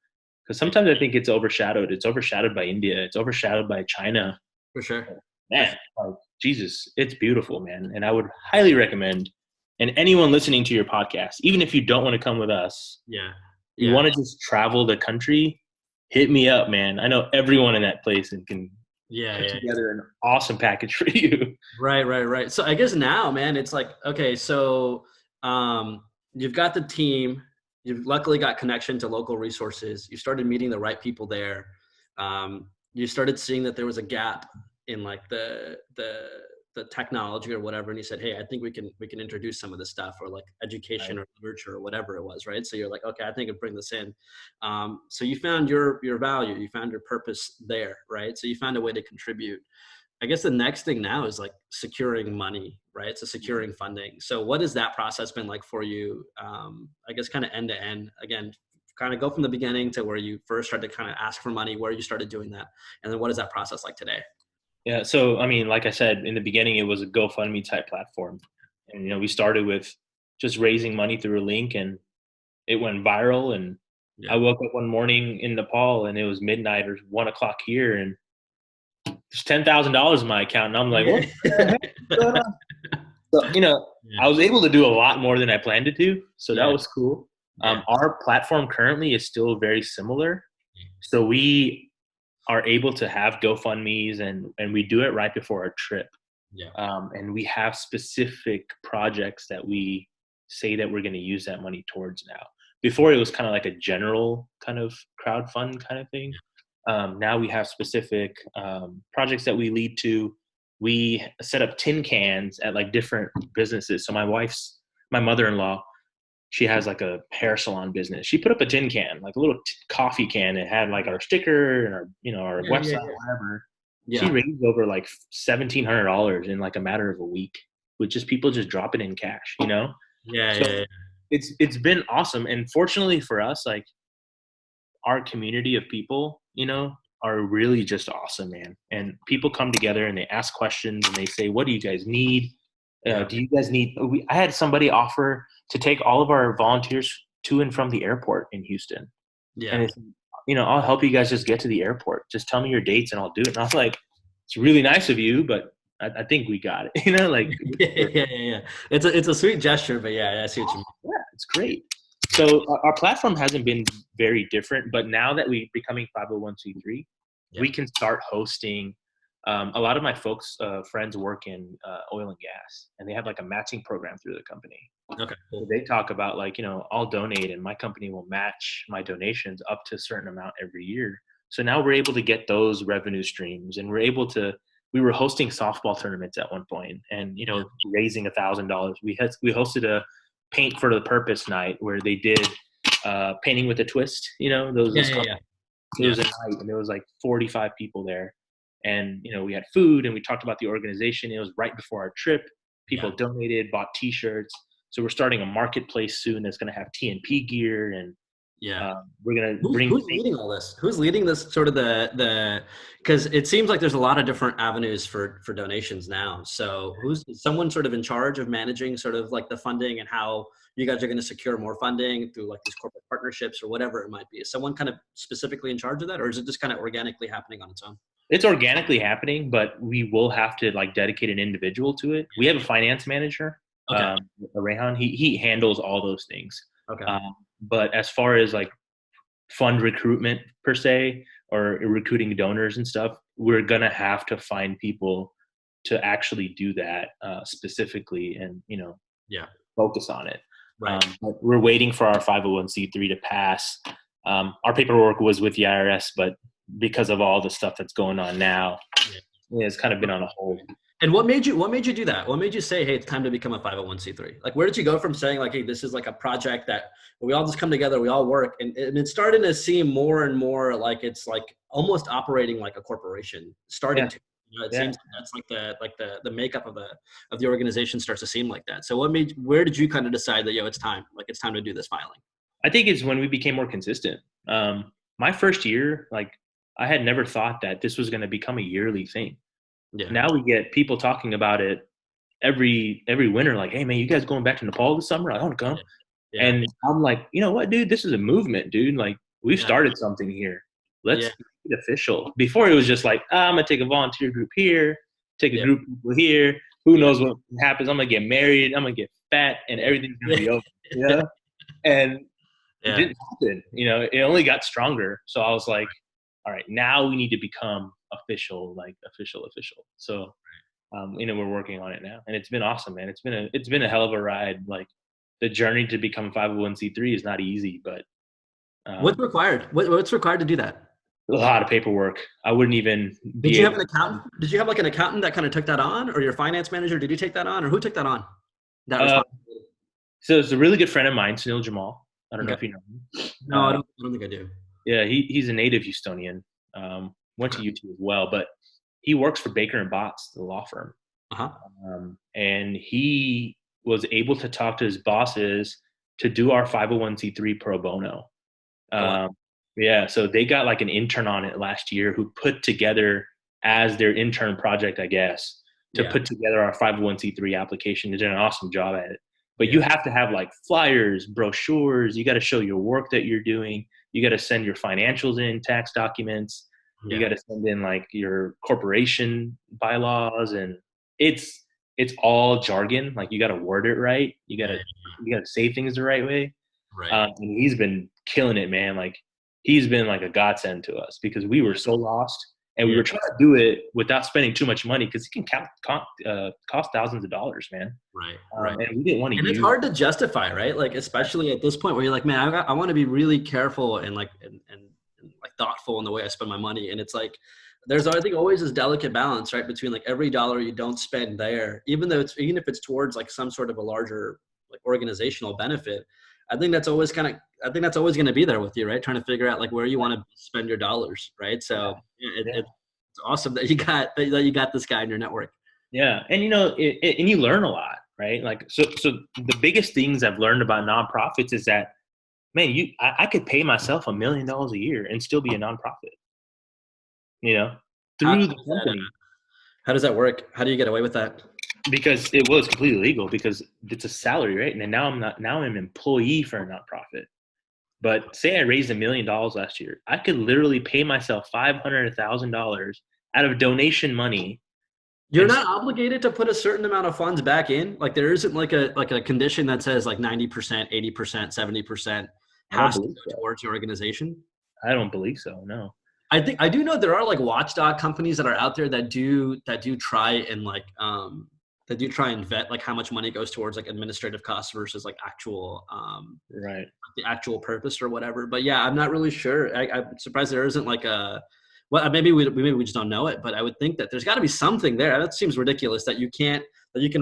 Because yeah, sometimes I think it's overshadowed. It's overshadowed by India. It's overshadowed by China. for sure, for Man, sure. like, Jesus, it's beautiful, man. And I would highly recommend. And anyone listening to your podcast, even if you don't want to come with us, Yeah, you yeah, want to just travel the country, hit me up, man. I know everyone in that place and can yeah, put yeah. together an awesome package for you. Right, right, right. So I guess now, man, it's like, okay, so you've got the team, you've luckily got connection to local resources, you started meeting the right people there. You started seeing that there was a gap in like the technology or whatever, and you said, hey, I think we can introduce some of this stuff, or like Right. education or literature or whatever it was, right? So you're like, okay, I think I bring this in. So you found your value, you found your purpose there, right? So you found a way to contribute. I guess the next thing now is like securing money, right? So securing funding. So what has that process been like for you? I guess kind of end to end. Again, kind of go from the beginning to where you first started to kind of ask for money, where you started doing that, and then what is that process like today? Yeah. So, I mean, like I said, in the beginning, it was a GoFundMe type platform. And, we started with just raising money through a link, and it went viral. And I Yeah. woke up one morning in Nepal, and it was midnight or 1 o'clock here. And there's $10,000 in my account. And I'm like, what the heck is going on? So, Yeah. I was able to do a lot more than I planned to do. So that Yeah. was cool. Yeah. Our platform currently is still very similar. So we are able to have GoFundMe's, and we do it right before our trip. Yeah. And we have specific projects that we say that we're going to use that money towards now. Before it was kind of like a general kind of crowdfund kind of thing. Now we have specific projects that we lead to. We set up tin cans at like different businesses. So my mother-in-law, she has like a hair salon business. She put up a tin can, like a little coffee can. It had like our sticker and our, our Yeah, yeah, website, yeah. whatever. She Yeah, raised over like $1,700 in like a matter of a week with just people just dropping in cash. yeah, So yeah, yeah. it's been awesome. And fortunately for us, like our community of people, are really just awesome, man. And people come together and they ask questions and they say, "What do you guys need? Yeah, Do you guys need?" I had somebody offer to take all of our volunteers to and from the airport in Houston, and yeah. it's, I'll help you guys just get to the airport. Just tell me your dates and I'll do it. And I was like, "It's really nice of you, but I think we got it." Like, Yeah, yeah, yeah. It's a sweet gesture, but yeah, I see what you mean. yeah, it's great. So our platform hasn't been very different, but now that we're becoming 501c3, Yeah. we can start hosting. A lot of my friends work in oil and gas, and they have like a matching program through the company. Okay, So cool. they talk about like, I'll donate and my company will match my donations up to a certain amount every year. So now we're able to get those revenue streams, and we were hosting softball tournaments at one point and, Yeah. raising $1,000. We hosted a paint for the purpose night where they did painting with a twist, Yeah, those yeah, yeah. it Yeah. was a night and there was like 45 people there. And, we had food and we talked about the organization. It was right before our trip. Yeah. People donated, bought t-shirts. So we're starting a marketplace soon that's going to have TNP gear, and Yeah. we're going to Who's bring who's leading all this? Who's leading this sort of the because it seems like there's a lot of different avenues for donations now. So who's someone sort of in charge of managing sort of like the funding and how you guys are going to secure more funding through like these corporate partnerships or whatever it might be? Is someone kind of specifically in charge of that, or is it just kind of organically happening on its own? it's organically happening, but we will have to like dedicate an individual to it. We have a finance manager, Okay. Rayhan. He handles all those things. Okay. But as far as like fund recruitment per se, or recruiting donors and stuff, we're gonna have to find people to actually do that specifically, and Yeah. focus on it. Right. But we're waiting for our 501c3 to pass. Our paperwork was with the IRS, but because of all the stuff that's going on now, Yeah. it's kind of been on a hold. And what made you do that? What made you say, hey, it's time to become a 501c3? Like, where did you go from saying like, hey, this is like a project that we all just come together, we all work, and it's starting to seem more and more like it's like almost operating like a corporation, starting Yeah, to. It yeah. seems that's like the makeup of the organization starts to seem like that. So where did you kind of decide that it's time, like it's time to do this filing? I think it's when we became more consistent. My first year, like I had never thought that this was going to become a yearly thing. Yeah, Now we get people talking about it every winter, like, "Hey man, you guys going back to Nepal this summer? I want to come." yeah, yeah, And I'm like, you know what, dude? This is a movement, dude. Like, we've yeah, started something here. yeah, Let's make it official. Before it was just like, I'm gonna take a volunteer group here, take a yeah, group of people here. Who yeah, knows what happens? I'm gonna get married. I'm gonna get fat, and everything's gonna yeah, be over. Yeah. And it yeah, didn't happen. It only got stronger. So I was like, all right, now we need to become official, like official. So we're working on it now, and it's been awesome, man. It's been a hell of a ride. Like the journey to become 501c3 is not easy, but What's um, required? What's required to do that? a lot of paperwork. I wouldn't even Did be you have able. an accountant? Did you have like an accountant that kind of took that on, or your finance manager? Did you take that on, or who took that on? That Uh, responsibility. so it's a really good friend of mine, Sunil Jamal. I don't know Okay. if you know him. No, I don't think I do. Yeah, he's a native Houstonian. Went Okay. to UT as well, but he works for Baker and Botts, the law firm. Uh huh. And he was able to talk to his bosses to do our 501c3 pro bono. Oh, wow. Um, yeah, so they got like an intern on it last year who put together as their intern project, I guess, to Yeah. put together our 501c3 application. They did an awesome job at it. But you Yeah. have to have like flyers, brochures. You got to show your work that you're doing. You got to send your financials in, tax documents. You Yeah. got to send in like your corporation bylaws, and it's it's all jargon. Like you got to word it right. Yeah. You got to say things the right way. Right. And he's been killing it, man. Like he's been like a godsend to us because we Yeah. were so lost. And we Yeah. were trying to do it without spending too much money because it can cost thousands of dollars, man. Right. Right. And we didn't want to And it's use. hard to justify, right? Like, especially at this point where you're like, man, I want to be really careful and like, and like thoughtful in the way I spend my money. And it's like, there's, I think, always this delicate balance, right? Between like every dollar you don't spend there, even if it's towards like some sort of a larger like organizational benefit, I think that's always going to be there with you, right? Trying to figure out like where you want to spend your dollars, right? Yeah, So yeah, it's awesome that you got this guy in your network. yeah. And and you learn a lot, right? Like, so the biggest things I've learned about nonprofits is that, man, I could pay myself $1 million a year and still be a nonprofit, you know, How, through the company. how does that work? How do you get away with that? Because it was completely legal because it's a salary, right? And then now I'm an employee for a nonprofit. But say I raised $1 million last year, I could literally pay myself $500,000 out of donation money. You're And not obligated to put a certain amount of funds back in. Like there isn't like a condition that says like 90%, 80%, 70% I don't has to believe go so. towards your organization. I don't believe so. No. I do know there are like watchdog companies that are out there that do try and like that do try and vet like how much money goes towards like administrative costs versus like actual Right. the actual purpose or whatever. But yeah, I'm not really sure. I'm surprised there isn't like a well, maybe we just don't know it. But I would think that there's got to be something there. That seems ridiculous that you can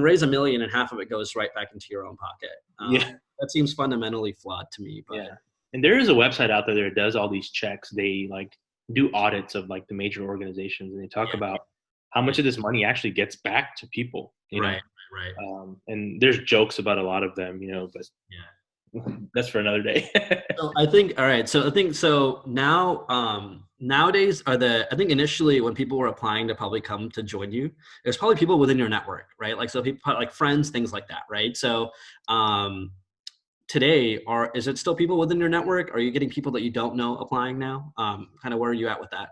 raise $1 million and half of it goes right back into your own pocket. Yeah. That seems fundamentally flawed to me. But Yeah. And there is a website out there that does all these checks. They like do audits of like the major organizations, and they talk yeah, about how much of this money actually gets back to people, right, right, and there's jokes about a lot of them, but yeah. that's for another day. So I think all right. So I think so now nowadays I think initially when people were applying to probably come to join you, there's probably people within your network, right? Like so people like friends, things like that, right? So today is it still people within your network? Are you getting people that you don't know applying now? Kind of where are you at with that?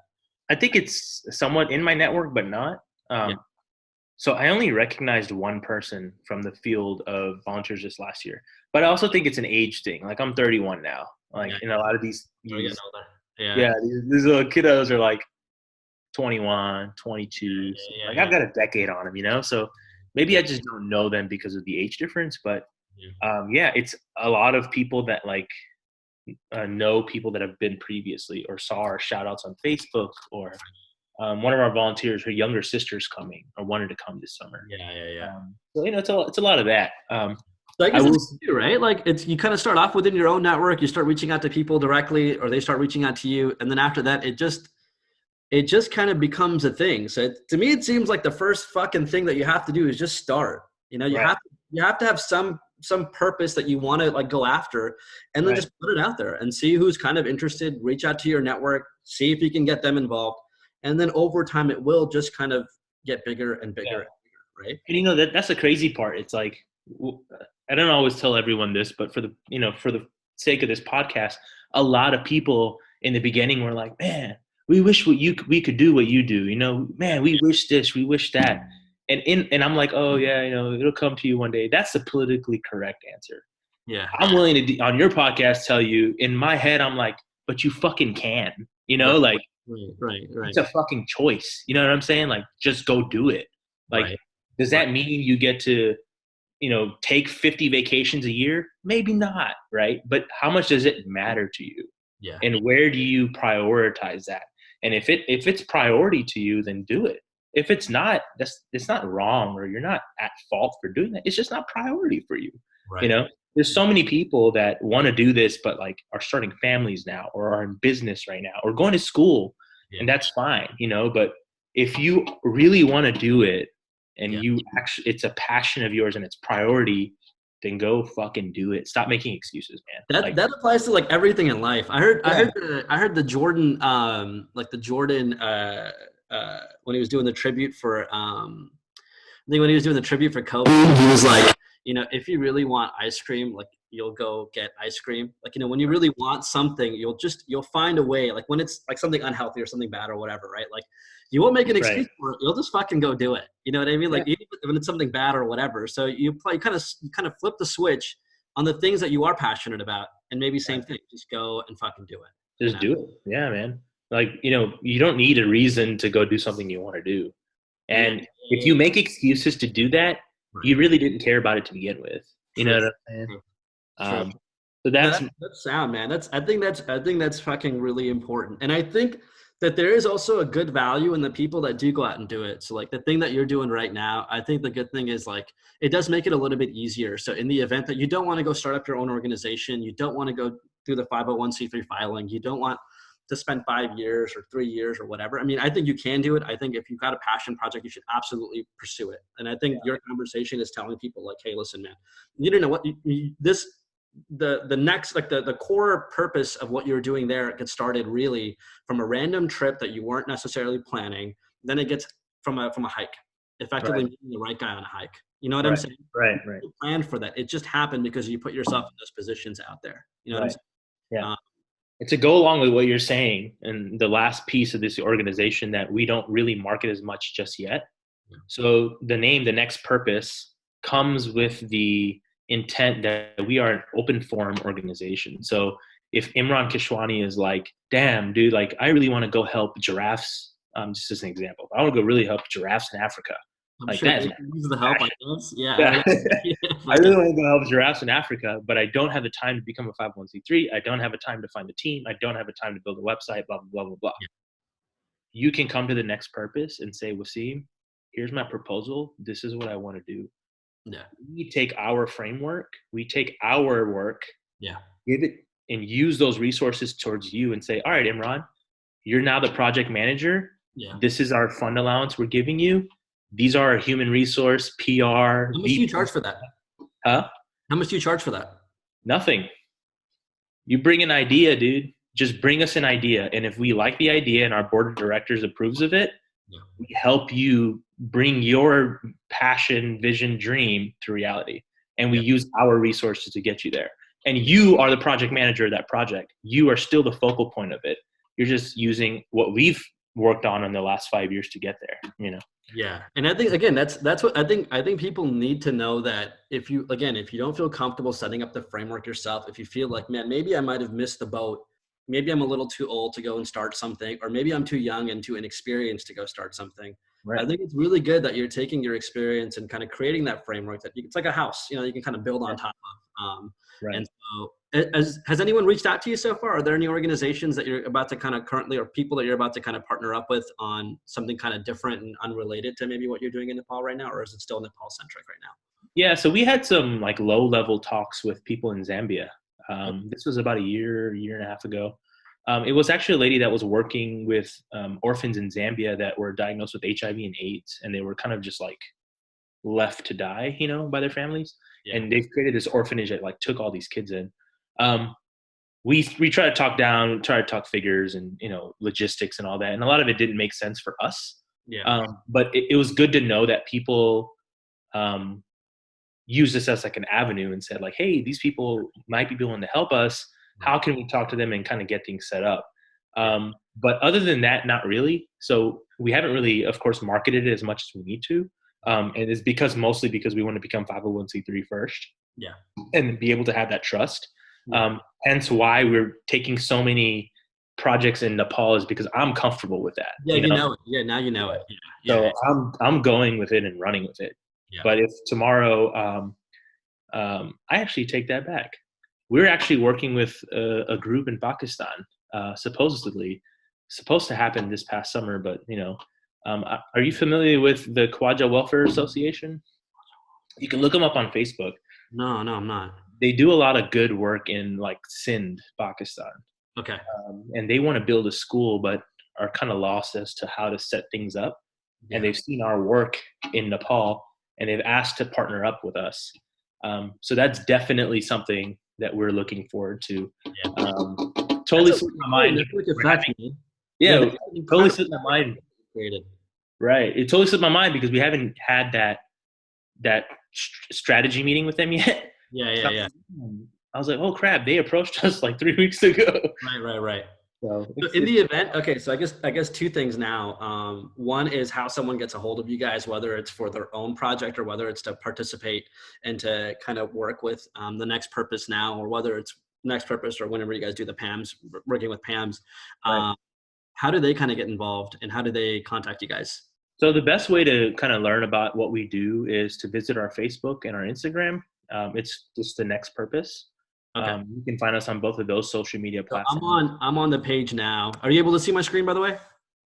I think it's somewhat in my network, but not. Yeah. So I only recognized one person from the field of volunteers this last year, but I also think it's an age thing. Like I'm 31 now. Like, Yeah. and a lot of We're getting older. Yeah. yeah, these little kiddos are like 21, 22. So Yeah. like Yeah. I've got a decade on them. So maybe I just don't know them because of the age difference. But Yeah. yeah, it's a lot of people that like know people that have been previously or saw our shout outs on Facebook or one of our volunteers, her younger sister's coming or wanted to come this summer. Yeah. Yeah. Yeah. So it's a lot of that. So I I guess will. it's you, right? Like it's you kind of start off within your own network, you start reaching out to people directly, or they start reaching out to you, and then after that, it just kind of becomes a thing. So to me, it seems like the first fucking thing that you have to do is just start. You know, Right. you have to have some purpose that you want to like go after, and then Right. just put it out there and see who's kind of interested. Reach out to your network, see if you can get them involved, and then over time, it will just kind of get bigger and bigger Yeah. and bigger, right? And that's the crazy part. It's like I don't always tell everyone this, but for the sake of this podcast, a lot of people in the beginning were like, "Man, we wish we could do what you do." Man, we wish this, we wish that, and I'm like, "Oh yeah, it'll come to you one day." That's the politically correct answer. Yeah. I'm willing to on your podcast tell you. In my head, I'm like, "But you fucking can," Right. like Right. it's a fucking choice. You know what I'm saying? Like, just go do it. Like, Right. does that mean you get to take 50 vacations a year? Maybe not, right? But how much does it matter to you? Yeah. And where do you prioritize that? And if it's priority to you, then do it. If it's not, it's not wrong or you're not at fault for doing that. It's just not priority for you. You Right. know, there's so many people that want to do this, but like are starting families now or are in business right now or going to school, Yeah. and that's fine, But if you really want to do it, and Yeah. you actually it's a passion of yours and it's priority, then go fucking do it. Stop making excuses, man. That applies to like everything in life. Yeah. I heard the Jordan when he was doing the tribute for I think when he was doing the tribute for Kobe, he was like, if you really want ice cream, like you'll go get ice cream. Like, when you really want something, you'll find a way. Like when it's like something unhealthy or something bad or whatever, right? Like you won't make an Right. excuse for it. You'll just fucking go do it. You know what I mean? Like Yeah. even when it's something bad or whatever. So you kind of flip the switch on the things that you are passionate about, and maybe same thing. Just go and fucking do it. Just do it. Yeah, man. Like, you don't need a reason to go do something you want to do. Yeah, And if yeah, you make excuses to do that, right. you really didn't care about it to begin with. You know True. what I'm saying? True. True. Um, so No, that's that's sound, man. I think that's fucking really important. And I think that there is also a good value in the people that do go out and do it. So like the thing that you're doing right now, I think the good thing is like it does make it a little bit easier. So in the event that you don't want to go start up your own organization, you don't want to go through the 501c3 filing, you don't want to spend 5 years or 3 years or whatever. I mean, I think you can do it. I think if you've got a passion project, you should absolutely pursue it. And I think your conversation is telling people like, hey, listen, man, you don't know what this the next like the core purpose of what you're doing there gets started really from a random trip that you weren't necessarily planning. Then it gets from a hike, effectively right, meeting the right guy on a hike. You know what I'm right, saying? right, right, You planned for that. It just happened because you put yourself in those positions out there. You know what I'm right. saying? Yeah. uh, And to go along with what you're saying, and the last piece of this organization that we don't really market as much just yet. So the name, the next purpose, comes with the intent that we are an open forum organization. So if Imran Kishwani is like, damn, dude, like I really want to go help giraffes, just as an example, I want to go really help giraffes in Africa. I'm Like sure that's they my can use the help, I passion. guess. Yeah, I Yeah. would. Yeah, I fucking, really want to go help giraffes in Africa, but I don't have the time to become a 501c3. I don't have the time to find a team. I don't have the time to build a website, blah, blah, blah, blah, blah. yeah, You can come to the next purpose and say, Wasim, here's my proposal. This is what I want to do. yeah, We take our framework, we take our work, yeah, give it, and use those resources towards you and say, all right, Imran, you're now the project manager. yeah. This is our fund allowance we're giving you. These are our human resource, PR, How much do you VP. charge for that? Huh? How much do you charge for that? Nothing. You bring an idea, dude. Just bring us an idea. And if we like the idea and our board of directors approves of it, Yeah, we help you bring your passion, vision, dream to reality. And we yeah, use our resources to get you there. And you are the project manager of that project. You are still the focal point of it. You're just using what we've worked on in the last 5 years to get there. yeah. And I think again, that's what I think people need to know that if you don't feel comfortable setting up the framework yourself, if you feel like, man, maybe I might have missed the boat, maybe I'm a little too old to go and start something, or maybe I'm too young and too inexperienced to go start something. I Right. think it's really good that you're taking your experience and kind of creating that framework it's like a house, you can kind of build on Right. top of. And Right. so has anyone reached out to you so far? Are there any organizations that you're about to kind of currently, or people that you're about to kind of partner up with on something kind of different and unrelated to maybe what you're doing in Nepal right now? Or is it still Nepal centric right now? Yeah. So we had some like low level talks with people in Zambia. This was about a year and a half ago. It was actually a lady that was working with orphans in Zambia that were diagnosed with HIV and AIDS, and they were kind of just like left to die, by their families. Yeah. And they've created this orphanage that like took all these kids in. Um, we try to talk down, try to talk figures and logistics and all that, and a lot of it didn't make sense for us. Yeah. But it was good to know that people um, use this as like an avenue and said like, hey, these people might be willing to help us. Right. How can we talk to them and kind of get things set up? Yeah. But other than that, not really. So we haven't really, of course, marketed it as much as we need to. And it's mostly because we want to become 501c3 first Yeah. and be able to have that trust. Yeah. Hence why we're taking so many projects in Nepal is because I'm comfortable with that. Yeah. You know it. Yeah. Now you know it. Yeah. Yeah. So I'm going with it and running with it. Yeah. But if tomorrow, I actually take that back. We're actually working with a group in Pakistan, supposedly supposed to happen this past summer. But are you familiar with the Khwaja Welfare Association? You can look them up on Facebook. No, no, I'm not. They do a lot of good work in like Sindh, Pakistan, Okay. and they want to build a school, but are kind of lost as to how to set things up. And Yeah. they've seen our work in Nepal, and they've asked to partner up with us. So that's definitely something that we're looking forward to. Yeah. Totally That's a slipped my cool mind. network effect, man. Yeah. Yeah, That's an totally incredible slipped my mind. created. Right, it totally slipped my mind because we haven't had that strategy meeting with them yet. Yeah. So Yeah. Yeah. I was like, oh crap, they approached us like 3 weeks ago. Right. Right. Right. So So in the event, okay, so I guess two things now. One is how someone gets a hold of you guys, whether it's for their own project or whether it's to participate and to kind of work with the Next Purpose now, or whether it's Next Purpose or whenever you guys do the PAMs, working with PAMs. right. Um, how do they kind of get involved, and how do they contact you guys? So the best way to kind of learn about what we do is to visit our Facebook and our Instagram. It's just the Next Purpose. Okay. You can find us on both of those social media So platforms. I'm on the page now. Are you able to see my screen, by the way?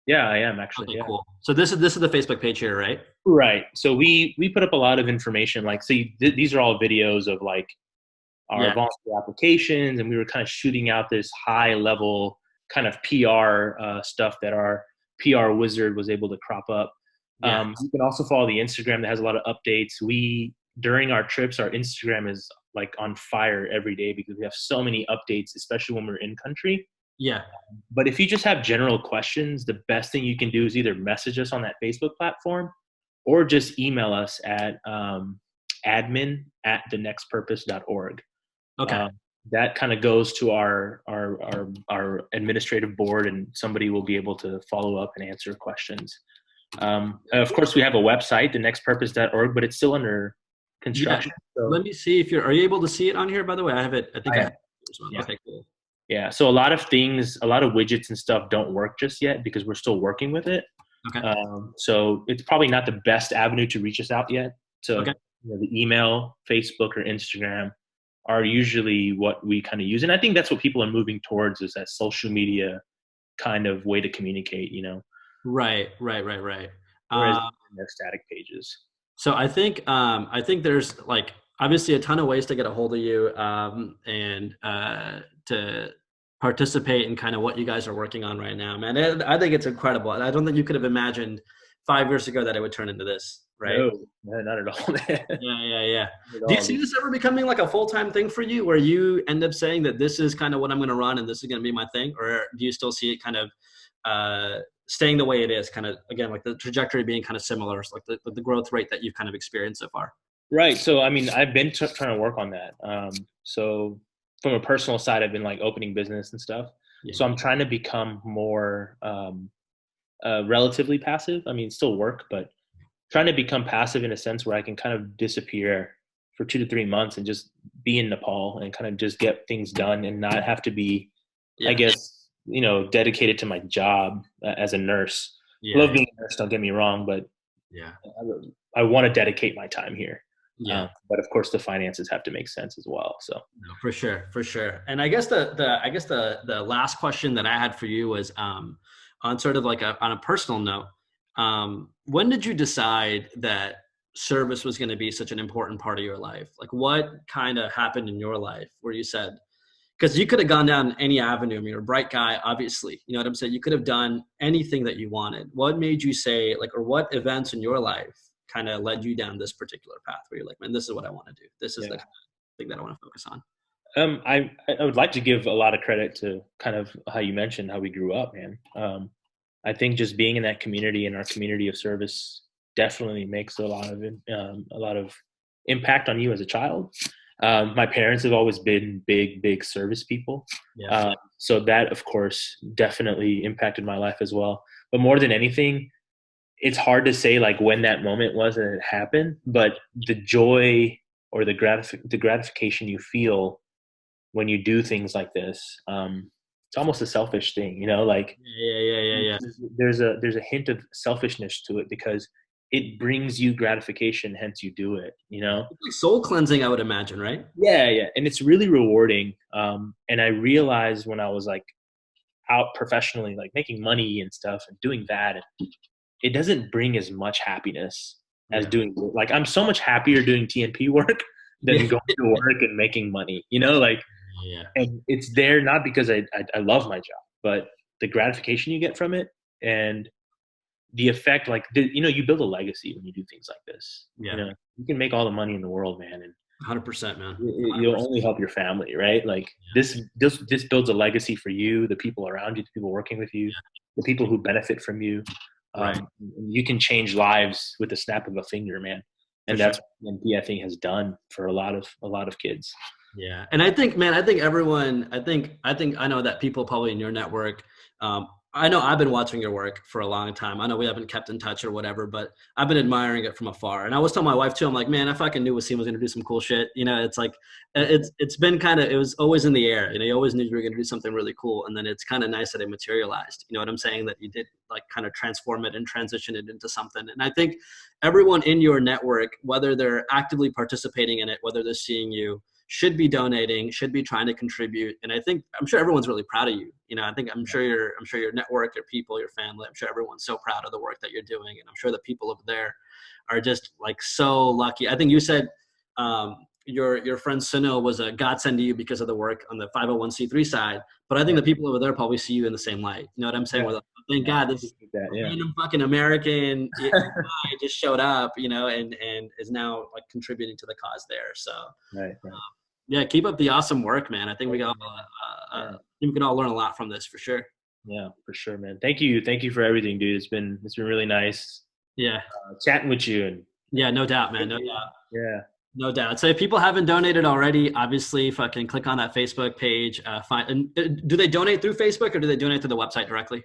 Yeah, I am actually. Okay, Yeah. cool. So this is the Facebook page here, right? Right. So we put up a lot of information. Like, see, these are all videos of like our Yeah. volunteer applications, and we were kind of shooting out this high level kind of PR stuff that our PR wizard was able to crop up. Yeah. You can also follow the Instagram that has a lot of updates. We during our trips, our Instagram is like on fire every day because we have so many updates, especially when we're in country. Yeah. But if you just have general questions, the best thing you can do is either message us on that Facebook platform or just email us at admin@thenextpurpose.org. Okay. That kind of goes to our administrative board, and somebody will be able to follow up and answer questions. Of course, we have a website, thenextpurpose.org, but it's still under Yeah. construction. So Let me see if are you able to see it on here, by the way? I have it. I think I I have am. it as well. Yeah. Okay, cool. Yeah. So a lot of things, a lot of widgets and stuff don't work just yet because we're still working with it. Okay. So it's probably not the best avenue to reach us out yet. So Okay. the email, Facebook, or Instagram are usually what we kind of use, and I think that's what people are moving towards is that social media kind of way to communicate. Right, right, right, right. Whereas Uh, they're static pages. so I think there's like obviously a ton of ways to get a hold of you, and to participate in kind of what you guys are working on right now, man. I think it's incredible, and I don't think you could have imagined 5 years ago that it would turn into this, right? No, not at all. Yeah, yeah, yeah. Not at Do you all. see this ever becoming like a full-time thing for you, where you end up saying that this is kind of what I'm going to run and this is going to be my thing, or do you still see it kind of staying the way it is, kind of again like the trajectory being kind of similar, so like the growth rate that you've kind of experienced so far? Right. So, I mean, I've been trying to work on that. So, from a personal side, I've been like opening business and stuff. Yeah, So, I'm trying to become more relatively passive. I mean, still work, but trying to become passive in a sense where I can kind of disappear for 2 to 3 months and just be in Nepal and kind of just get things done and not have to be, I yeah, guess, dedicated to my job as a nurse. I yeah, love being a nurse, don't get me wrong, but yeah, I want to dedicate my time here. yeah. But of course, the finances have to make sense as well. So No, for sure, for sure. And I guess the last question that I had for you was on sort of like on a personal note. When did you decide that service was going to be such an important part of your life? Like, what kind of happened in your life where you said, because you could have gone down any avenue. I mean, you're a bright guy, obviously. You know what I'm saying? You could have done anything that you wanted. What made you say, like, or what events in your life kind of led you down this particular path where you're like, man, this is what I want to do. This is the yeah, kind of thing that I want to focus on. I would like to give a lot of credit to kind of how you mentioned how we grew up, man. I think just being in that community and our community of service definitely makes a lot of impact on you as a child. My parents have always been big service people, Yeah. so that of course definitely impacted my life as well. But more than anything, it's hard to say like when that moment was and it happened, but the joy or the gratification you feel when you do things like this, it's almost a selfish thing, like Yeah. there's a hint of selfishness to it because it brings you gratification, hence you do it. It's like soul cleansing, I would imagine, right? Yeah, and it's really rewarding. And I realized when I was like out professionally, like making money and stuff and doing that, it doesn't bring as much happiness as Yeah. doing like I'm so much happier doing TNP work than Yeah. going to work and making money. Like, Yeah. and it's there not because I love my job, but the gratification you get from it and the effect, like you build a legacy when you do things like this. Yeah. You can make all the money in the world, man, and 100%, man. you'll 100%. only help your family, right? Like this builds a legacy for you, the people around you, the people working with you, the people who benefit from you. Right. You can change lives with the snap of a finger, man, For and sure. that's what NP I think has done for a lot of kids. Yeah. And I think, man, I think everyone, I think I know that people probably in your network, I know I've been watching your work for a long time. I know we haven't kept in touch or whatever, but I've been admiring it from afar. And I was telling my wife too, I'm like, man, I fucking knew Wasim was gonna do some cool shit. You know, it's like it's been kind of, it was always in the air. You know, you always knew you were gonna do something really cool. And then it's kind of nice that it materialized. You know what I'm saying? That you did like kind of transform it and transition it into something. And I think everyone in your network, whether they're actively participating in it, whether they're seeing you, should be donating, should be trying to contribute. And I think, I'm sure everyone's really proud of you. You know, I'm sure your network, your people, your family, I'm sure everyone's so proud of the work that you're doing. And I'm sure the people over there are just like so lucky. I think you said your friend Sunil was a godsend to you because of the work on the 501c3 side. But I think Yeah, the people over there probably see you in the same light. You know what I'm saying? yeah, We're like, thank yeah. I God this appreciate that. Yeah. random fucking American guy just showed up, you know, and is now like contributing to the cause there. So Right, right. yeah, keep up the awesome work, man. I think Thank you, man. Yeah, we can all learn a lot from this for sure. yeah, for sure, man. Thank you for everything, dude. It's been really nice Yeah, chatting with you and yeah, no doubt, man, thank no you. doubt, Yeah. no doubt. So if people haven't donated already, obviously, fucking click on that Facebook page. Find and do they donate through Facebook or do they donate through the website directly?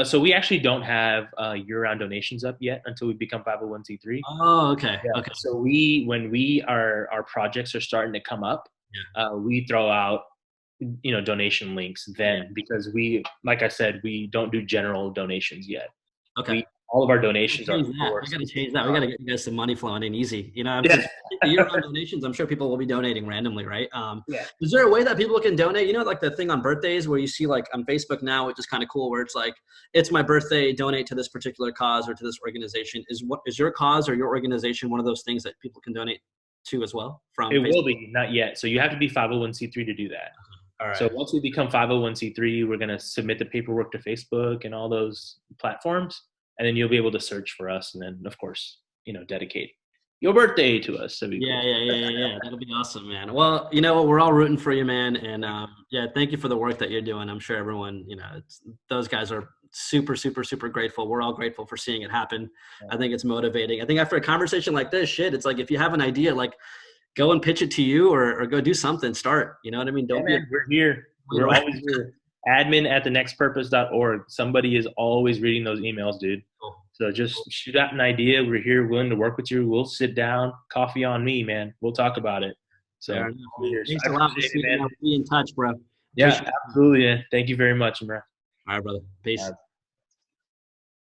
So we actually don't have year-round donations up yet until we become 501c3. Oh, okay, Yeah. okay, So when our projects are starting to come up, yeah, we throw out donation links yeah, then because like I said, we don't do general donations yet. okay. We all of our I donations are change that. for I got to specific change that. We got to causes. get you guys some money flowing in easy. You know, Yeah. because the year-round donations, I'm sure people will be donating randomly, right? Yeah. Is there a way that people can donate? You know, like the thing on birthdays where you see like on Facebook now, which is kind of cool, where it's like, it's my birthday, donate to this particular cause or to this organization. Is your cause or your organization one of those things that people can donate to as well from It will Facebook? be, not yet. So you have to be 501c3 to do that. All So right. once we become 501c3, we're going to submit the paperwork to Facebook and all those platforms, and then you'll be able to search for us, and then of course, dedicate your birthday to us. That'd be Yeah, cool. yeah, yeah, yeah, yeah. That'll be awesome, man. Well, you know what? We're all rooting for you, man. And yeah, thank you for the work that you're doing. I'm sure everyone, you know, those guys are super, super, super grateful. We're all grateful for seeing it happen. I think it's motivating. I think after a conversation like this, shit, it's like if you have an idea, like go and pitch it to you or go do something. Start. You know what I mean? Yeah, Don't be man, we're here. afraid. We're always here. Admin at thenextpurpose.org. Somebody is always reading those emails, dude. Cool. So just shoot out an idea. We're here, willing to work with you. We'll sit down, coffee on me, man. We'll talk about it. Fair So enough, we're man. here. So Thanks I a lot. We'll appreciate see it, you, man. man. We'll be in touch, bro. Yeah, Appreciate it. absolutely. Yeah. Thank you very much, bro. All right, brother. Peace. All right.